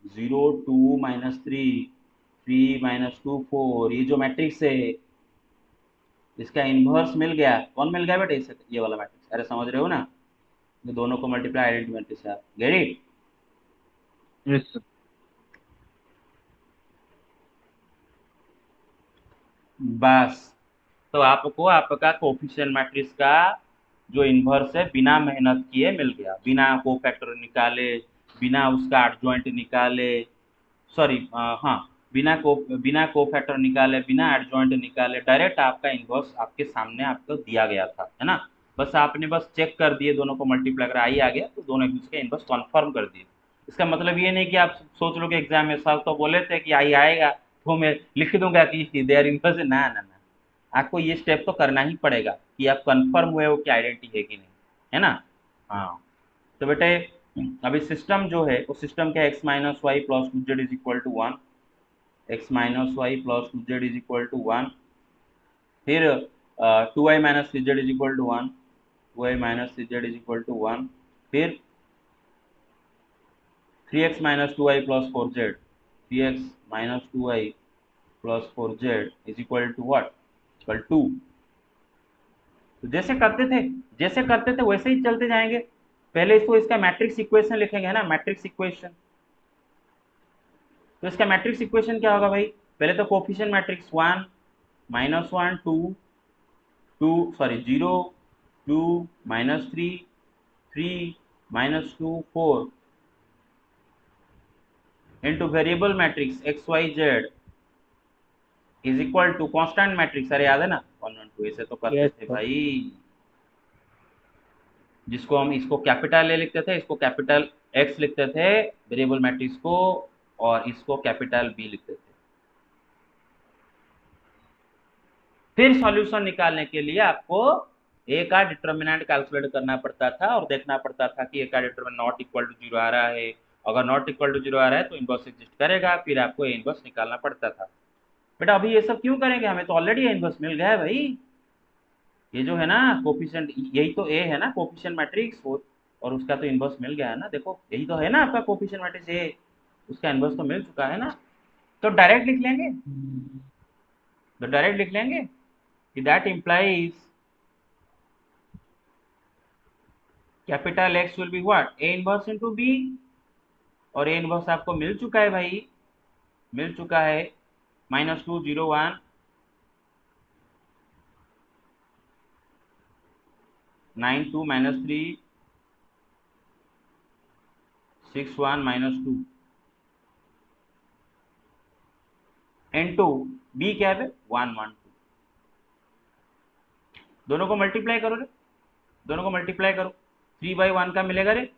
0 2 -3 3 -2 4, ये जो मैट्रिक्स है इसका इनवर्स मिल गया। कौन मिल गया बेटे? इसे ये वाला मैट्रिक्स। अरे समझ रहे हो ना? ये दोनों को मल्टीप्लाई आइडेंटिटी मैट्रिक्स है, गेट इट? Yes, sir. बस, तो आपको आपका कोफिशिएंट मैट्रिक्स का जो इन्वर्स है बिना मेहनत किए मिल गया, बिना कोफैक्टर निकाले, बिना उसका एडजॉइंट निकाले, सॉरी हाँ, बिना कोफैक्टर निकाले, बिना एडजॉइंट निकाले, डायरेक्ट आपका इन्वर्स आपके सामने आपको दिया गया था, है ना? बस आपने बस चेक कर दिए, दोनों को मल्टीप्लाई कर आई आ गया तो दोनों एक दूसरे का इन्वर्स कन्फर्म कर दिए। इसका मतलब ये नहीं कि आप सोच लो कि एग्जाम में सर तो बोले थे कि आई आएगा तो मैं लिख दूंगा कि देयर इन्वर्स, ना ना ना, आपको ये स्टेप तो करना ही पड़ेगा कि आप कंफर्म हुए हो कि आइडेंटिटी है कि नहीं, है ना? हाँ, तो बेटे अभी सिस्टम जो है वो सिस्टम क्या, x - y plus 2z is equal to 1, x - y plus 2z is equal to 1, फिर 2y - 3z is equal to 1, 2y - 3z is equal to 1, फिर 3x - 2y plus 4z, 3x - 2y plus 4z is equal to what? Equal 2। तो जैसे करते थे वैसे ही चलते जाएंगे। पहले इसको इसका मैट्रिक्स इक्वेशन लिखेंगे, है ना, मैट्रिक्स इक्वेशन। तो इसका मैट्रिक्स इक्वेशन क्या होगा भाई? पहले तो coefficient matrix 1 -1 2 2 sorry 0 2 -3 3 -2 4 into variable matrix X Y Z is equal to constant matrix. अरे याद है ना 1 1 2, ऐसे तो करते यस थे सर। भाई। जिसको हम इसको कैपिटल ए लिखते थे, इसको कैपिटल एक्स लिखते थे वेरिएबल मैट्रिक्स को, और इसको कैपिटल बी लिखते थे। फिर सॉल्यूशन निकालने के लिए आपको ए का डिटर्मिनेंट कैलकुलेट करना पड़ता था और देखना पड़ता था कि ए का डिटर्मिनेंट नॉट इक्वल टू 0 आ रहा है। अगर नॉट इक्वल टू 0 आ रहा है तो इनवर्स एग्जिस्ट करेगा, फिर आपको ए इनवर्स निकालना पड़ता था। बेटा अभी ये सब क्यों करेंगे, हमें तो ऑलरेडी ए इनवर्स मिल गया है भाई। ये जो है ना कोफिशिएंट, यही तो ए है ना कोफिशिएंट मैट्रिक्स, और उसका तो इनवर्स मिल गया है ना। देखो यही तो है ना आपका कोफिशिएंट मैट्रिक्स ए, उसका इनवर्स तो मिल चुका है ना। तो डायरेक्ट लिख लेंगे, तो डायरेक्ट लिख लेंगे कि that implies capital X will be what, A inverse into B, और ए इनवर्स आपको मिल चुका है भाई, मिल चुका है। -2 0 1 9 2 -3 6 1 -2 इनटू बी क्या है 1 1 2। दोनों को मल्टीप्लाई करो रे, दोनों को मल्टीप्लाई करो, 3/1 का मिलेगा रे।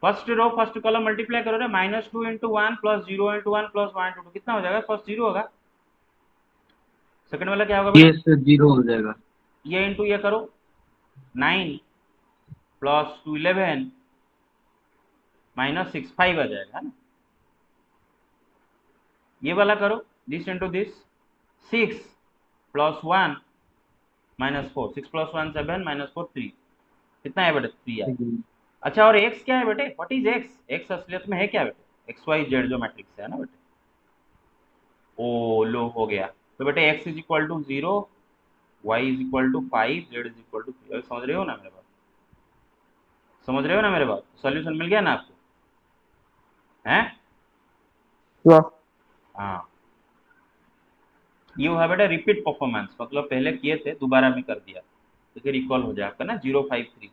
First row first column multiply करो रे, -2 × 1 + 0 × 1 + 1 × 2 कितना हो जाएगा, फर्स्ट 0 होगा, सेकंड वाला क्या होगा बेटा, ये सर 0 हो जाएगा। ये इंटू ये करो, 9 + 2 11 -6 5 आ जाएगा ना। ये वाला करो, दिस इंटू दिस, 6 + 1 -4, 6 + 1 7 -4 3, कितना है बेटा 3 आया। अच्छा और x क्या है बेटे, व्हाट इज x, x असलियत में है क्या बेटे, x y z जो मैट्रिक्स है ना बेटे। ओ लो हो गया, तो बेटे x = 0, y = 5, z = 3। समझ रहे हो ना मेरे बात, समझ रहे हो ना मेरे बात, सॉल्यूशन मिल गया ना आपको, हैं? Yes. हाँ, ये है बेटा रिपीट परफॉर्मेंस, मतलब पहले किए थे दोबारा में कर दिया, तो फिर रिकॉल हो जाएगा ना, 053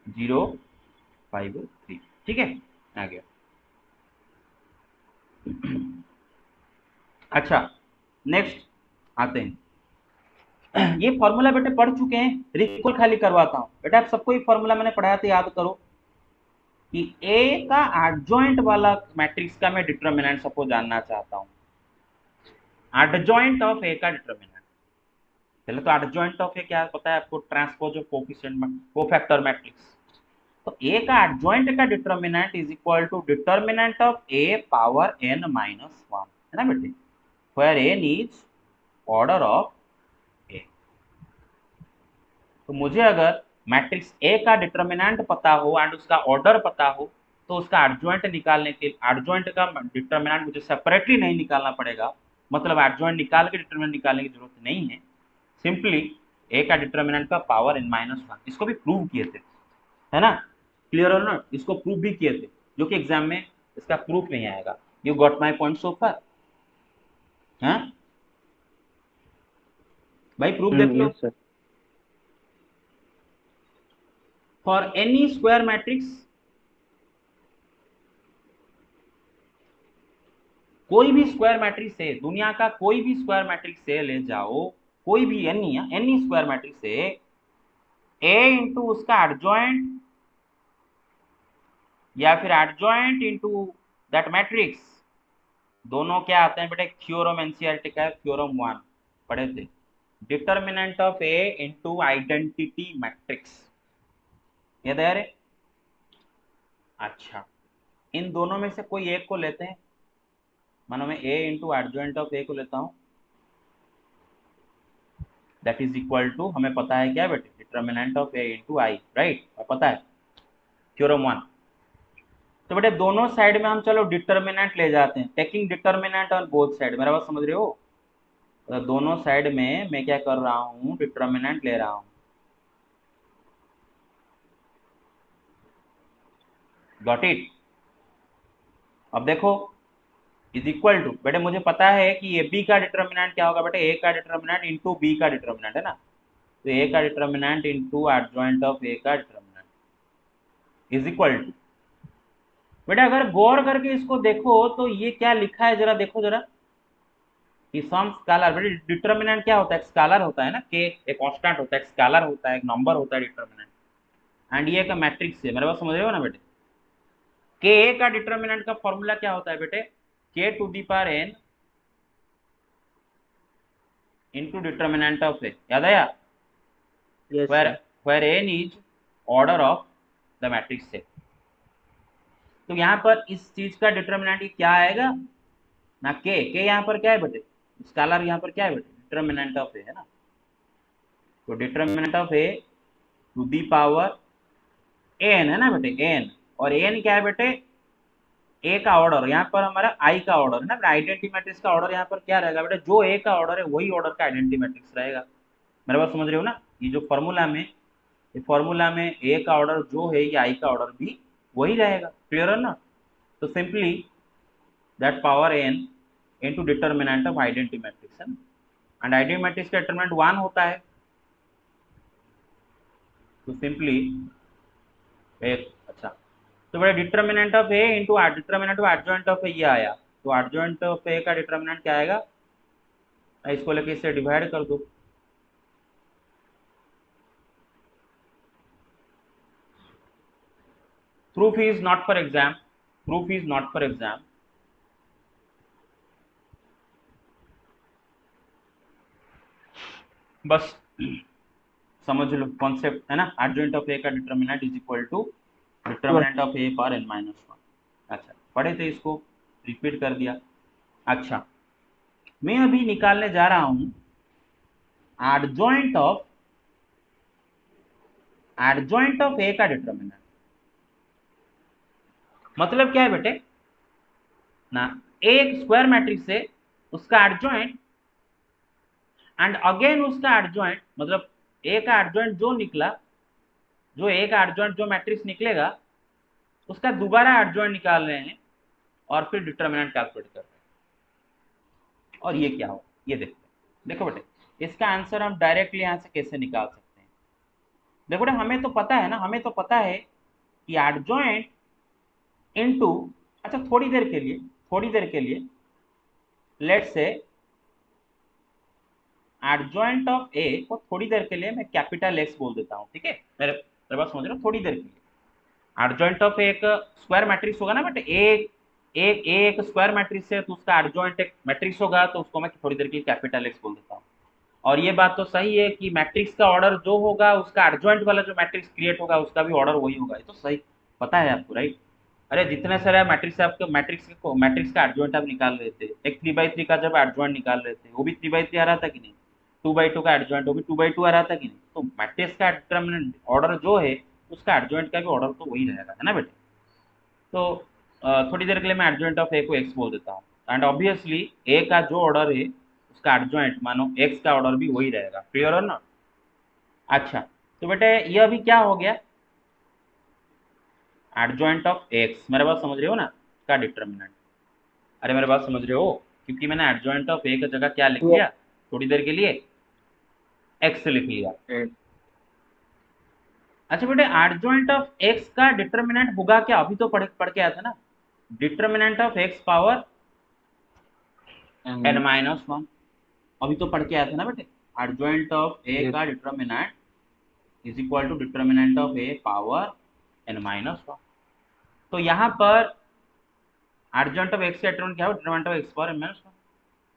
053, ठीक है, आ गया। अच्छा नेक्स्ट आते हैं। ये फॉर्मूला बेटे पढ़ चुके हैं, रिकॉल खाली करवाता हूँ बेटा, आप सबको ये फॉर्मूला मैंने पढ़ाया था, याद करो कि ए का एडजॉइंट वाला मैट्रिक्स का मैं डिटरमिनेंट सबको जानना चाहता हूँ। एडजॉइंट ऑफ ए का डिटरमिनेंट, पहले तो एडजॉइंट ऑफ ए क्या पता है आपको, transpose of coefficient cofactor matrix. तो ए का एडजॉइंट का determinant is equal to determinant of A power n - 1, है ना बेटे, where n is order of A. तो मुझे अगर मैट्रिक्स ए का डिटरमिनेंट पता हो एंड उसका ऑर्डर पता हो, तो उसका एडजॉइंट निकालने के, एडजॉइंट का डिटरमिनेंट मुझे सेपरेटली नहीं निकालना पड़ेगा, मतलब एडजॉइंट निकाल के डिटरमिनेंट निकालने की जरूरत नहीं है, सिंपली ए का डिटरमिनेंट का पावर n - 1, इसको भी प्रूव किए थे, है ना, क्लियर और नॉट, इसको प्रूव भी किए थे, जो कि एग्जाम में इसका प्रूफ नहीं आएगा। You got my point so far, हाँ भाई प्रूफ देख लो। Yes sir. For any square matrix, कोई भी स्क्वायर मैट्रिक्स है, दुनिया का कोई भी स्क्वायर मैट्रिक्स है ले जाओ, कोई भी एनी स्क्वायर मैट्रिक्स है, ए इंटू उसका एडजॉइंट या फिर एडजॉइंट इंटू दैट मैट्रिक्स, दोनों क्या आते हैं बेटा, एक थ्योरम एनसीईआरटी का है, थ्योरम 1 पढ़े थे, determinant of A into identity matrix, याद है रे। अच्छा इन दोनों में से कोई एक को लेते हैं, मानो मैं ए इंटू एडजॉइंट ऑफ ए को लेता हूं, दैट इज इक्वल टू, हमें पता है क्या बेटे, determinant of A into I, right, पता है थ्योरम 1। तो बेटे दोनों साइड में हम चलो डिटरमिनेंट ले जाते हैं, taking determinant on both side, मेरा बात समझ रहे हो, तो दोनों साइड में मैं क्या कर रहा हूँ, डिटरमिनेंट ले रहा हूँ, गॉट इट। अब देखो इज इक्वल टू, बेटे मुझे पता है कि ए बी का डिटरमिनेंट क्या होगा बेटे, ए का डिटरमिनेंट इंटू बी का डिटरमिनेंट, है ना, तो ए का determinant into adjoint of A का डिटरमिनेंट इज इक्वल टू, बेटा अगर गौर करके इसको देखो तो ये क्या लिखा है, जरा देखो जरा, कि सम स्केलर, बेटे डिटर्मिनेंट क्या होता है, एक स्केलर होता है ना, के एक कांस्टेंट होता है, एक स्केलर होता है, एक नंबर होता है डिटर्मिनेंट, एंड ये एक मैट्रिक्स है, मेरे बात समझ रहे हो ना बेटे। के का डिटर्मिनेंट का फॉर्मूला क्या होता है बेटे, k to the power N into determinant of A, याद आया, Yes, where sir. where n is order of the matrix set। तो यहाँ पर इस चीज का डिटर्मिनेंट क्या आएगा ना, के यहाँ पर क्या है बेटे, स्केलर यहाँ पर क्या है बेटे, डिटर्मिनेंट ऑफ ए है ना, तो determinant of A to the power N है ना बेटे, एन, और एन क्या है बेटे, ए का ऑर्डर, यहाँ पर हमारा आई का ऑर्डर है ना, आइडेंटिटी मैट्रिक्स का ऑर्डर यहाँ पर क्या रहेगा बेटे, जो ए का ऑर्डर है वही ऑर्डर का आइडेंटिटी मैट्रिक्स रहेगा। मेरे बात समझ रहे हो ना, ये जो फॉर्मूला में, ये फॉर्मूला में ए का ऑर्डर जो है, ये आई का ऑर्डर भी वही रहेगा, क्लियर है ना। तो simply that power n into determinant of identity matrix है ना, एंड आइडेंटिटी मैट्रिक्स का डिटर्मिनेंट 1 होता है, तो सिंपली एक, अच्छा, तो बड़ा determinant of A into determinant of adjoint of A ये आया, तो एडजॉइंट ऑफ ए का डिटर्मिनेंट क्या आएगा, इसको लेके इससे डिवाइड कर दो, proof is not for exam, proof is not for exam, बस समझ लो कॉन्सेप्ट है ना, एडजॉइंट ऑफ ए का determinant is equal to determinant of A power n minus 1। अच्छा, पढ़े थे इसको, रिपीट कर दिया। अच्छा, मैं अभी निकालने जा रहा हूं एडजॉइंट ऑफ ए का डिटर्मिनेंट, मतलब क्या है बेटे ना, एक स्क्वायर मैट्रिक्स है उसका एडजॉइंट एंड अगेन उसका एडजॉइंट, मतलब ए का एडजॉइंट जो निकला, जो ए का एडजॉइंट जो मैट्रिक्स निकलेगा उसका दोबारा एडजॉइंट निकाल रहे हैं और फिर डिटर्मिनेंट कैलकुलेट कर रहे हैं। और ये क्या हो, ये देखते हैं, देखो बेटे इसका आंसर हम डायरेक्टली यहां से कैसे निकाल सकते हैं। देखो बेटे हमें तो पता है ना, हमें तो पता है कि एडजॉइंट इनटू, अच्छा थोड़ी देर के लिए लेट्स से एडजॉइंट ऑफ ए को थोड़ी देर के लिए मैं कैपिटल एक्स बोल देता हूँ, ठीक है, मेरे बात समझ रहे हो, थोड़ी देर के लिए एडजॉइंट ऑफ एक स्क्वायर मैट्रिक्स होगा ना बेटे, एक स्क्वायर मैट्रिक्स है तो उसका एडजॉइंट एक मैट्रिक्स होगा, तो उसको मैं थोड़ी देर के लिए कैपिटल एक्स बोल देता हूँ। और ये बात तो सही है कि मैट्रिक्स का ऑर्डर जो होगा उसका एडजॉइंट वाला जो मैट्रिक्स क्रिएट होगा उसका भी ऑर्डर वही होगा, ये तो सही पता है आपको, राइट। अरे जितने सारे मैट्रिक्स आपके मैट्रिक्स का एडजॉइंट आप निकाल रहे थे, एक 3/3 का जब एडजॉइंट निकाल रहे थे वो भी 3/3 आ रहा था कि नहीं, 2/2 का एडजॉइंट वो भी 2/2 आ रहा था कि नहीं, तो मैट्रिक्स का डिटरमिनेंट ऑर्डर जो है उसका एडजॉइंट का भी ऑर्डर तो वही रहेगा, है ना बेटे। तो थोड़ी देर के लिए मैं एडजॉइंट ऑफ ए को एक्स बोल देता हूँ, एंड ऑब्वियसली ए का जो ऑर्डर है उसका एडजॉइंट मानो एक्स का ऑर्डर भी वही रहेगा, क्लियर और ना। अच्छा, तो बेटे ये अभी क्या हो गया, एडजॉइंट ऑफ एक्स, मेरे बात समझ रहे हो ना, का डिटर्मिनेंट, अरे मेरे बात समझ रहे हो, क्योंकि मैंने एडजॉइंट ऑफ ए की जगह क्या लिख Yeah. लिया, थोड़ी देर के लिए एक्स लिख लिया। अच्छा बेटे एडजॉइंट ऑफ एक्स का डिटर्मिनेंट होगा क्या, अभी तो पढ़ के आया था ना, determinant of X power n minus 1, अभी तो पढ़ के आया था ना बेटे, एडजॉइंट ऑफ ए का determinant is equal to determinant of A power n minus 1। तो यहाँ पर एडजॉइंट ऑफ एक्स का डिटर्मिनेंट क्या हो, determinant of X power n minus 1,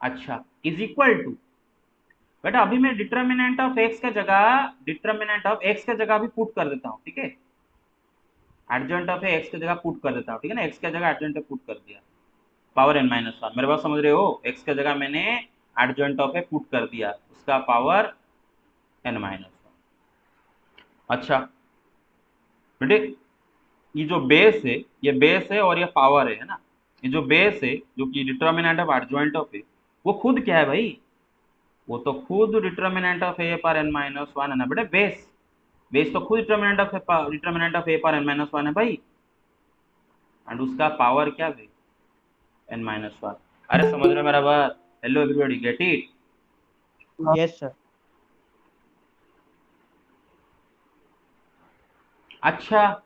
अच्छा इज इक्वल टू, बेटा अभी मैं डिटर्मिनेंट ऑफ एक्स का जगह भी पुट कर देता हूँ, ठीक है, एडजॉइंट ऑफ एक्स की जगह पुट कर देता हूँ, ठीक है ना, एक्स की जगह एडजॉइंट ऑफ पुट कर दिया, पावर n माइनस 1, मेरे बात समझ रहे हो, एक्स की जगह मैंने एडजॉइंट ऑफ ए पुट कर दिया, उसका पावर n माइनस 1। अच्छा बेटे ये जो बेस है, ये बेस है और ये पावर है ना, ये जो बेस है जो कि डिटर्मिनेंट ऑफ एडजॉइंट ऑफ ए, वो खुद क्या है भाई, वो तो खुद डिटर्मिनेंट ऑफ ए पर n माइनस 1 है ना बेटे, बेस तो खुद डिटर्मिनेंट ऑफ ए पर n माइनस 1 है भाई, एंड उसका पावर क्या है n माइनस 1। अरे समझ रहे हो मेरा बात, hello everybody, get it. Yes, sir. अच्छा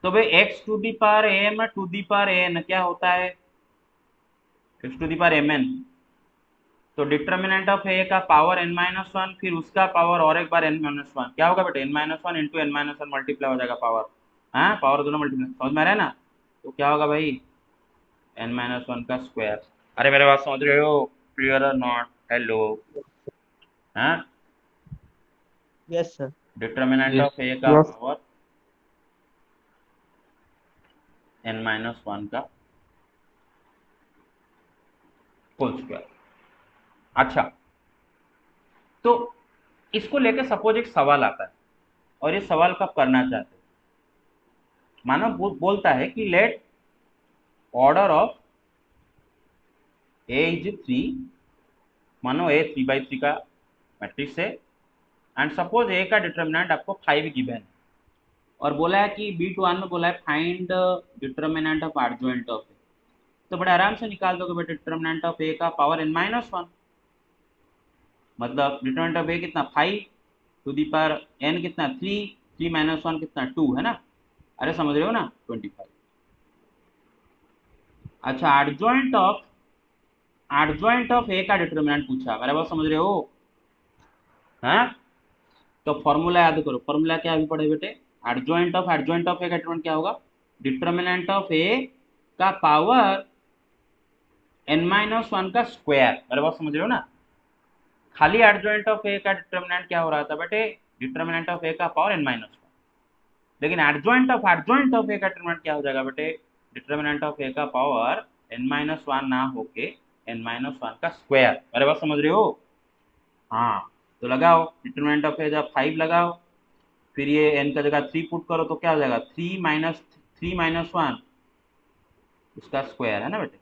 तो भाई x to the power m to the power n क्या होता है, x to the power mn, तो डिटर्मिनेंट ऑफ ए का पावर n-1 फिर उसका पावर और एक बार n-1 क्या होगा बेटे n-1 इंटू n-1 मल्टीप्लाई हो जाएगा पावर, हाँ पावर दोनों मल्टीप्लाई, समझ में आ रहा है ना। तो क्या होगा भाई n-1 का स्क्वायर। अरे मेरे बात समझ रहे हो, क्लियर और नॉट, हेलो, हाँ Yes, sir. Determinant Yes. Of A का पावर n-1 का होल स्क्वायर। अच्छा, तो इसको लेके सपोज एक सवाल आता है और ये सवाल कब करना चाहते हैं, मानो बोलता है कि let order of A is 3, मानो ए 3/3 का मैट्रिक्स है एंड सपोज ए का डिटर्मिनेंट आपको 5 गिवन है और बोला है कि B2 में बोला है find determinant of adjoint of A. तो बड़े आराम से निकाल दोगे बेटा डिटर्मिनेंट ऑफ ए का पावर n-1, मतलब डिटर्मिनेंट ऑफ ए कितना 5 टू दी पावर n कितना 3, 3 - 1 कितना 2 है ना। अरे समझ रहे हो ना 25। अच्छा एडजॉइंट ऑफ ए का डिटर्मिनेंट पूछा, मेरा बात समझ रहे हो, हाँ तो फॉर्मूला याद करो, फॉर्मूला क्या अभी पढ़े बेटे, एडजॉइंट ऑफ ए का डिटर्मिनेंट क्या होगा, डिटर्मिनेंट ऑफ ए का पावर n-1 का स्क्वायर, मेरे बात समझ रहे हो ना। खाली एडजॉइंट ऑफ ए का डिटर्मिनेंट क्या हो रहा था बेटे, डिटर्मिनेंट ऑफ ए का पावर n-1, लेकिन एडजॉइंट ऑफ ए का डिटर्मिनेंट क्या हो जाएगा बेटे, डिटर्मिनेंट ऑफ ए का पावर n-1 ना होके n-1 का स्क्वायर, मेरे बात समझ रहे हो। हाँ तो लगाओ डिटर्मिनेंट ऑफ ए जब 5 लगाओ, फिर ये n का जगह 3 पुट करो तो क्या हो जाएगा 3 - 1 उसका स्क्वायर है ना बेटे,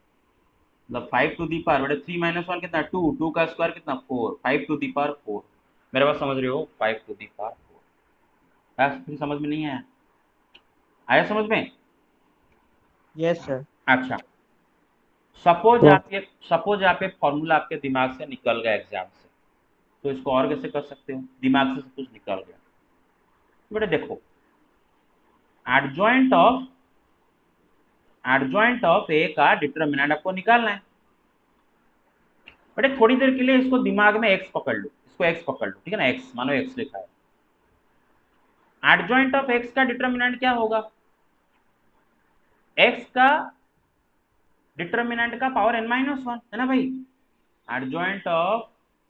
मतलब 5 टू दी पावर बेटे 3 - 1 कितना 2, 2 का स्क्वायर कितना 4, 5 टू दी पावर 4, मेरे बात समझ रहे हो 5 टू दी पावर 4। फिर समझ में नहीं आया, आया समझ में। Yes, sir. अच्छा सपोज आप ये फॉर्मूला आपके दिमाग से निकल गया एग्जाम से, तो इसको और कैसे कर सकते हो, दिमाग से सब कुछ निकल गया, तो बेटा देखो एडजॉइंट ऑफ ए का डिटर्मिनेंट आपको निकालना है बेटे। थोड़ी देर के लिए इसको दिमाग में x पकड़ लो, इसको x पकड़ लो, ठीक है ना, x मानो x लिखा है, एडजॉइंट ऑफ x का डिटर्मिनेंट क्या होगा, x का डिटर्मिनेंट का पावर n-1 है ना भाई। एडजॉइंट ऑफ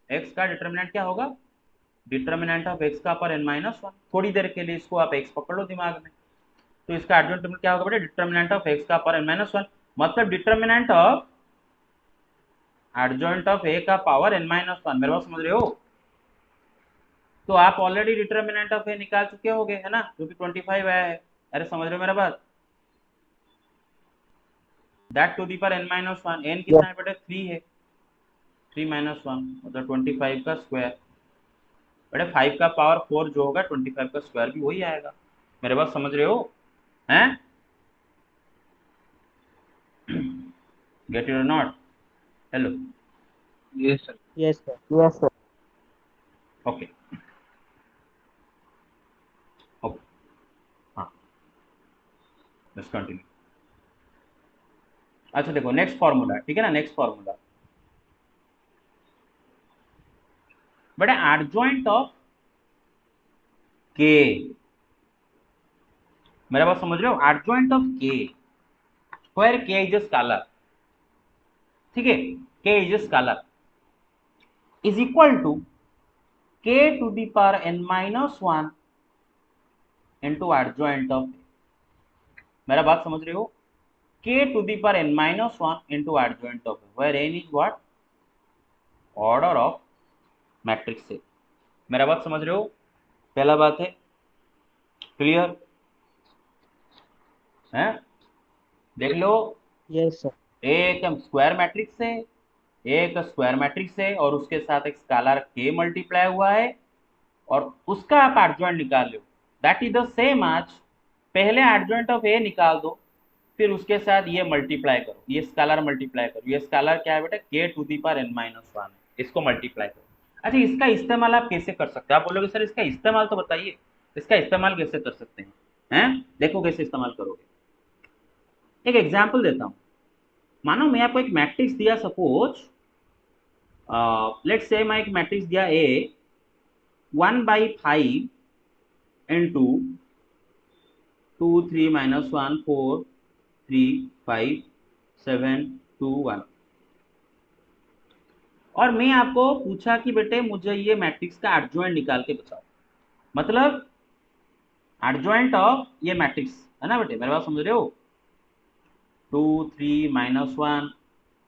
x का डिटर्मिनेंट क्या होगा, डिटर्मिनेंट ऑफ x का पावर n-1। थोड़ी देर के लिए इसको आप x पकड़ लो दिमाग में, तो इसका एडजॉइंट क्या होगा बेटा, डिटर्मिनेंट ऑफ x का पावर n-1, मतलब determinant of adjoint of a का पावर n-1, मेरे बात समझ रहे हो। तो आप ऑलरेडी डिटर्मिनेंट ऑफ ए निकाल चुके होगे है ना, जो कि 25 आया है, अरे समझ रहे हो मेरा बात, that to the power n-1, n कितना है बेटा 3 है, 3 - 1 मतलब 25 का स्क्वायर, बेटा 5 का पावर 4 जो होगा 25 का स्क्वायर भी वही आएगा, मेरे बात समझ रहे हो हैं, गेट इट और not, hello, Yes, sir. Yes, sir. Okay okay, हाँ लेट्स कंटिन्यू। अच्छा देखो नेक्स्ट फॉर्मूला, ठीक है ना, नेक्स्ट फॉर्मूला बेटा एडजॉइंट ऑफ के, मेरा बात समझ रहे हो, adjoint of K where K is a scalar, ठीक है, K is a scalar is equal to k to the power n-1 into adjoint of, मेरा बात समझ रहे हो, k to the power n-1 into adjoint of where n is what, order of matrix है, मेरा बात समझ रहे हो, पहला बात है क्लियर है, देख लो Yes, sir. एक स्क्वायर मैट्रिक्स है, एक स्क्वायर मैट्रिक्स है और उसके साथ एक स्केलर k मल्टीप्लाई हुआ है और उसका आप एडजॉइंट निकाल लो, दैट इज द सेम आज पहले एडजॉइंट ऑफ ए निकाल दो, फिर उसके साथ ये मल्टीप्लाई करो, ये स्केलर मल्टीप्लाई करो, ये स्केलर क्या है बेटा k to the power n-1 है, इसको मल्टीप्लाई करो। अच्छा इसका इस्तेमाल आप कैसे कर सकते हैं, आप बोलोगे सर इसका इस्तेमाल तो बताइए, इसका इस्तेमाल कैसे कर सकते हैं, देखो कैसे इस्तेमाल करोगे, एक एग्जाम्पल देता हूं, मानो मैं आपको एक मैट्रिक्स दिया, सपोज लेट्स से मैं एक मैट्रिक्स दिया ए 1/5 इंटू 2 3 - 1 4 3 5 7 2 1 और मैं आपको पूछा कि बेटे मुझे ये मैट्रिक्स का एडजॉइंट निकाल के बताओ, मतलब एडजॉइंट ऑफ ये मैट्रिक्स है ना बेटे, मेरे बात समझ रहे हो? 2 3 - 1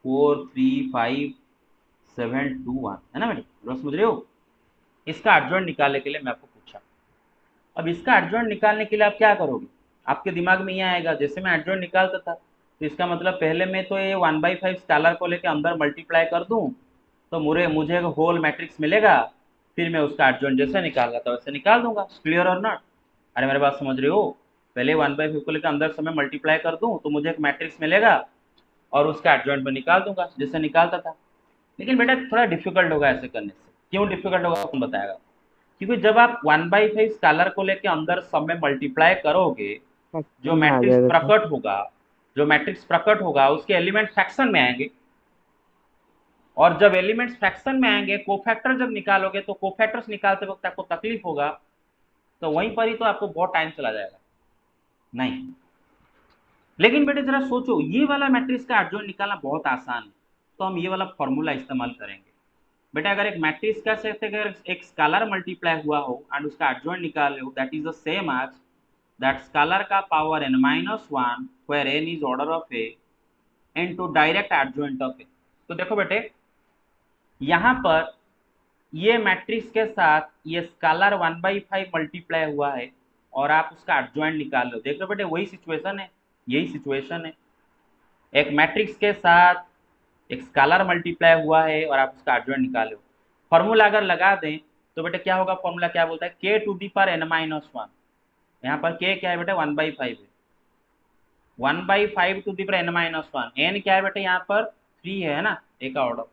4 3 5 7 2 1 है ना बेटे, मेरे बात समझ रहे हो? इसका एडजॉइंट निकालने के लिए मैं आपको पूछा। अब इसका एडजॉइंट निकालने के लिए आप क्या करोगे? आपके दिमाग में ये आएगा, जैसे मैं एडजॉइंट निकालता था तो इसका मतलब पहले मैं तो ये 1/5 स्केलर को लेके अंदर मल्टीप्लाई कर दूं तो मुझे एक होल मैट्रिक्स मिलेगा, फिर मैं उसका एडजॉइंट जैसे निकाल रहा था वैसे निकाल दूंगा। क्लियर और नॉट? अरे मेरे बात समझ रहे हो? पहले 1/5 को लेकर अंदर से मैं मल्टीप्लाई कर दूं तो मुझे एक मैट्रिक्स मिलेगा और उसका एडजॉइंट में निकाल दूंगा जैसे निकालता था। लेकिन बेटा थोड़ा डिफिकल्ट होगा ऐसे करने से। क्यों डिफिकल्ट होगा कौन बताएगा? क्योंकि जब आप 1/5 स्केलर को लेके अंदर सब में मल्टीप्लाई करोगे, जो में आ मैट्रिक्स जाएगा सर। प्रकट होगा उसके एलिमेंट फ्रैक्शन में आएंगे, और जब एलिमेंट्स फ्रैक्शन में आएंगे कोफैक्टर जब निकालोगे तो कोफैक्टर्स निकालते वक्त आपको तकलीफ होगा, तो वहीं पर ही तो आपको बहुत टाइम चला जाएगा। नहीं, लेकिन बेटे जरा सोचो, ये वाला मैट्रिक्स का एडजॉइंट निकालना बहुत आसान है, तो हम ये वाला फॉर्मूला इस्तेमाल करेंगे। बेटा अगर एक मैट्रिक्स का से अगर एक स्केलर मल्टीप्लाई हुआ हो एंड उसका एडजॉइंट निकाले हो, that is the same as that scalar का power n-1 where n is order of a into direct adjoint of A. तो देखो बेटे यहाँ पर ये मैट्रिक्स के साथ ये स्केलर 1/5 मल्टीप्लाई हुआ है और आप उसका एडजॉइंट निकाल लो। देख लो बेटे वही सिचुएशन है, यही सिचुएशन है। एक मैट्रिक्स के साथ एक स्केलर मल्टीप्लाई हुआ है और आप उसका एडजॉइंट निकालो। फॉर्मूला अगर लगा दें तो बेटे क्या होगा? फॉर्मूला क्या बोलता है? k to the power n-1। यहाँ पर k क्या है बेटे? 1/5 है। 1/5 to the power n-1, n क्या है बेटे? यहाँ पर 3 है ना, a का ऑर्डर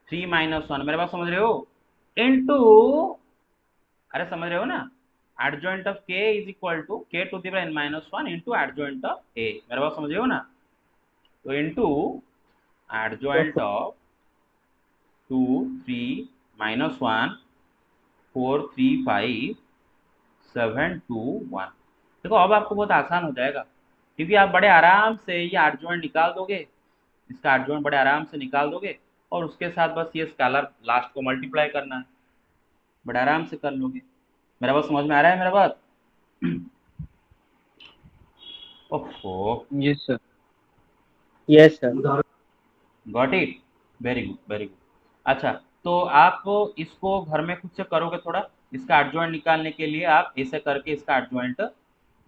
3 - 1, मेरे पास समझ रहे हो? इनटू, अरे समझ रहे हो ना, adjoint of k is equal to k to the power n-1 into adjoint of a। मेरे पास समझ रहे हो ना? तो into yes adjoint sir. Of 2 3 - 1 4 3 5 7 2 1। देखो अब आपको बहुत आसान हो जाएगा, क्योंकि आप बड़े आराम से ये एडजॉइंट निकाल दोगे, इसका एडजॉइंट बड़े आराम से निकाल दोगे और उसके साथ बस ये स्केलर लास्ट को मल्टीप्लाई करना है, बड़े आराम से कर लोगे। मेरा बात समझ में आ रहा है? मेरा बात ओफो, yes sir. Yes sir. Got it, very good very good. अच्छा, तो आप इसको घर में खुद से करोगे थोड़ा, इसका एडजॉइंट निकालने के लिए आप ऐसे करके इसका एडजॉइंट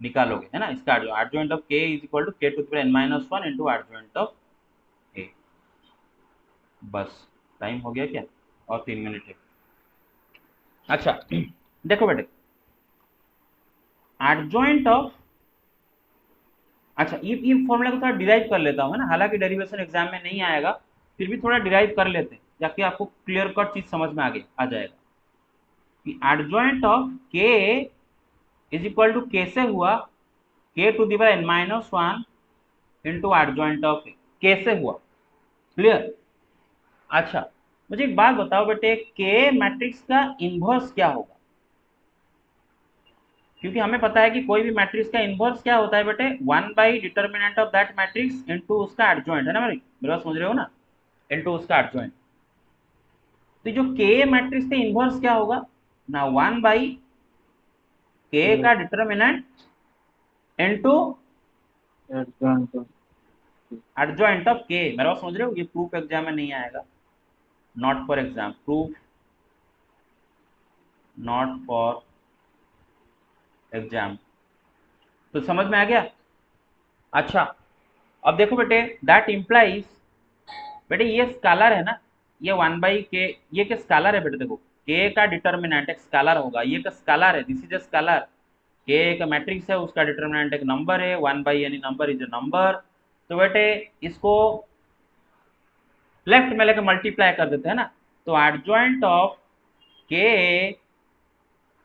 निकालोगे, है ना? इसका adjoint of k is equal to k to the power n-1 into adjoint of a। बस टाइम हो गया क्या? और 3 मिनट है। अच्छा देखो बेटे, एडजॉइंट ऑफ, अच्छा ये फॉर्मूला को थोड़ा डिराइव कर लेता हूँ, है ना, हालांकि डेरिवेशन एग्जाम में नहीं आएगा, फिर भी थोड़ा डिराइव कर लेते हैं ताकि आपको क्लियर कट चीज समझ में आ जाएगा कि adjoint of k is equal to कैसे हुआ? k to the power n-1 into adjoint of A, कैसे हुआ? क्लियर? अच्छा मुझे एक बात बताओ बेटे, के मैट्रिक्स का इनवर्स क्या होगा? क्योंकि हमें पता है कि कोई भी मैट्रिक्स का इनवर्स क्या होता है बेटे? 1 by determinant of that matrix into उसका एडजॉइंट, है ना मेरे बात समझ रहे हो ना? इनटू उसका एडजॉइंट। तो जो के मैट्रिक्स का इनवर्स क्या होगा ना? 1 बाई के का डिटर्मिनेंट इनटू एडजॉइंट ऑफ के। मेरे बात समझ रहे हो? ये प्रूफ एग्जाम में नहीं आएगा, not for exam, proof not for exam. तो समझ में आ गया? अच्छा अब देखो बेटे, दैट इम्प्लाइज, बेटे ये स्केलर है ना, ये 1/k, ये क्या स्केलर है बेटे? देखो k का डिटर्मिनेंट एक स्केलर होगा, ये का स्केलर है, this is a scalar. k एक मैट्रिक्स है, उसका डिटर्मिनेंट एक नंबर है, 1 यानी नंबर इज अ नंबर। तो बेटे इसको लेफ्ट में लेकर मल्टीप्लाई कर देते हैं ना, तो एडजॉइंट ऑफ k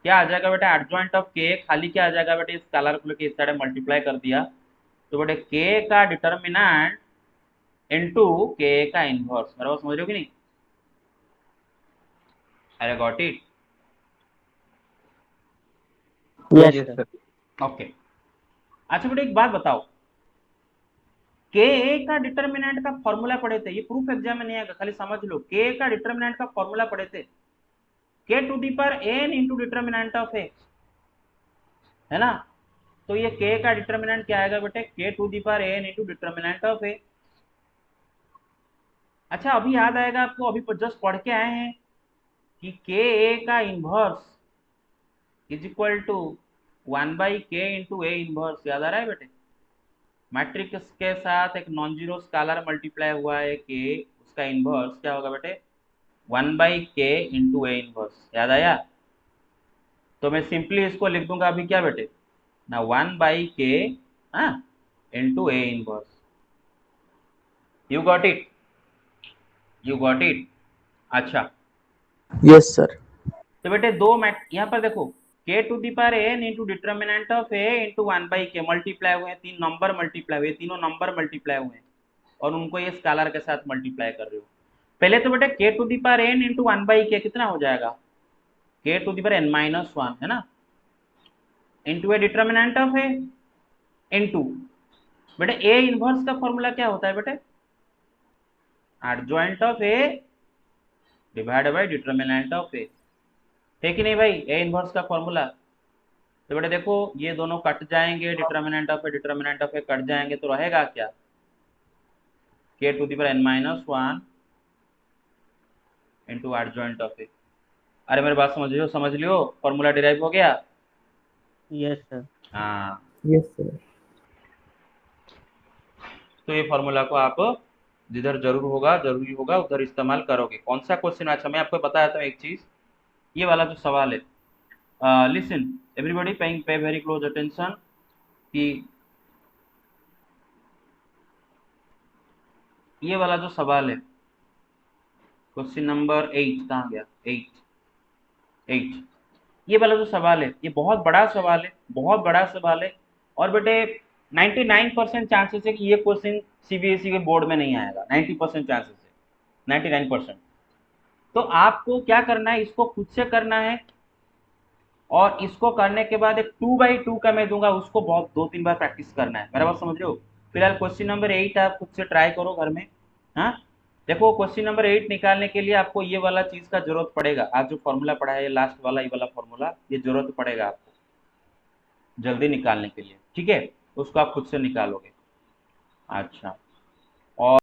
क्या आ जाएगा बेटा? एडजॉइंट ऑफ k खाली क्या आ जाएगा बेटे? इस स्केलर को लेकर इस साइड मल्टीप्लाई कर दिया, तो बेटे k का डिटर्मिनेंट इनटू k का इनवर्स। मेरा समझ रहे हो कि नहीं? अरे got it? Yes, Yes, sir. sir. Okay. अच्छा बेटा एक बात बताओ, के ए का डिटर्मिनेंट का फॉर्मूला पढ़े थे, ये प्रूफ एग्जाम में नहीं आएगा, खाली समझ लो। के ए का डिटर्मिनेंट का फॉर्मूला पढ़े थे, k to the power N into determinant of A, है ना? तो ये के का डिटर्मिनेंट क्या आएगा बेटे? K to the power N into determinant of A. अच्छा अभी याद आएगा आपको, अभी जस्ट पढ़ के आए हैं कि के ए का inverse is equal to 1/k into A inverse. याद आ रहा है बेटे? मैट्रिक्स के साथ एक नॉन जीरो स्केलर मल्टीप्लाई हुआ है के, उसका इनवर्स क्या होगा बेटे? 1/k into A inverse. याद आया? तो मैं सिंपली इसको लिख दूंगा अभी क्या बेटे ना, 1/k into A inverse. You got it? You got it? अच्छा Yes, sir. तो बेटे दो मैट यहाँ पर देखो, k to the power N into determinant of A into 1/k multiply हुए हैं, तीन नंबर मल्टीप्लाई हुए, तीनों नंबर मल्टीप्लाई हुए हैं और उनको ये स्केलर के साथ मल्टीप्लाई कर रहे हो। पहले तो बेटे k to the power N into 1/k कितना हो जाएगा? k to the power n-1 है ना, into A determinant of A into बेटे ए इनवर्स का फॉर्मूला क्या होता है बेटे? Adjoint of A divide by determinant of A, है कि नहीं भाई? ए इनवर्स का फॉर्मूला। तो बेटे देखो ये दोनों कट जाएंगे, डिटर्मिनेंट ऑफ ए कट जाएंगे, तो रहेगा क्या? k to the power n-1 into adjoint of A. अरे मेरे बात समझ लियो, समझ लियो, फॉर्मूला डिराइव हो गया। Yes, sir. हाँ Yes, sir. तो ये फॉर्मूला को आप जिधर जरूरी होगा उधर इस्तेमाल करोगे। कौन सा क्वेश्चन? अच्छा मैं आपको बताया था एक चीज, ये वाला जो सवाल है, लिसन एवरीबॉडी, पे वेरी क्लोज अटेंशन कि ये वाला जो सवाल है क्वेश्चन नंबर 8 कहाँ गया? 8 ये वाला जो सवाल है ये बहुत बड़ा सवाल है, बहुत बड़ा सवाल है। और बेटे 99% चांसेस है कि ये क्वेश्चन सीबीएसई के बोर्ड में नहीं आएगा, 90% चांसेस है, 99%। तो आपको क्या करना है, इसको खुद से करना है और इसको करने के बाद एक 2x2 का मैं दूंगा, उसको बहुत 2-3 बार प्रैक्टिस करना है। मेरा बात समझ रहे हो? फिलहाल क्वेश्चन नंबर 8 आप खुद से ट्राई करो घर में। हाँ देखो क्वेश्चन नंबर 8 निकालने के लिए आपको ये वाला चीज का जरूरत पड़ेगा, आज जो फॉर्मूला पढ़ा है लास्ट वाला, ये वाला फॉर्मूला, ये जरूरत पड़ेगा आपको जल्दी निकालने के लिए, ठीक है? उसको आप खुद से निकालोगे। अच्छा और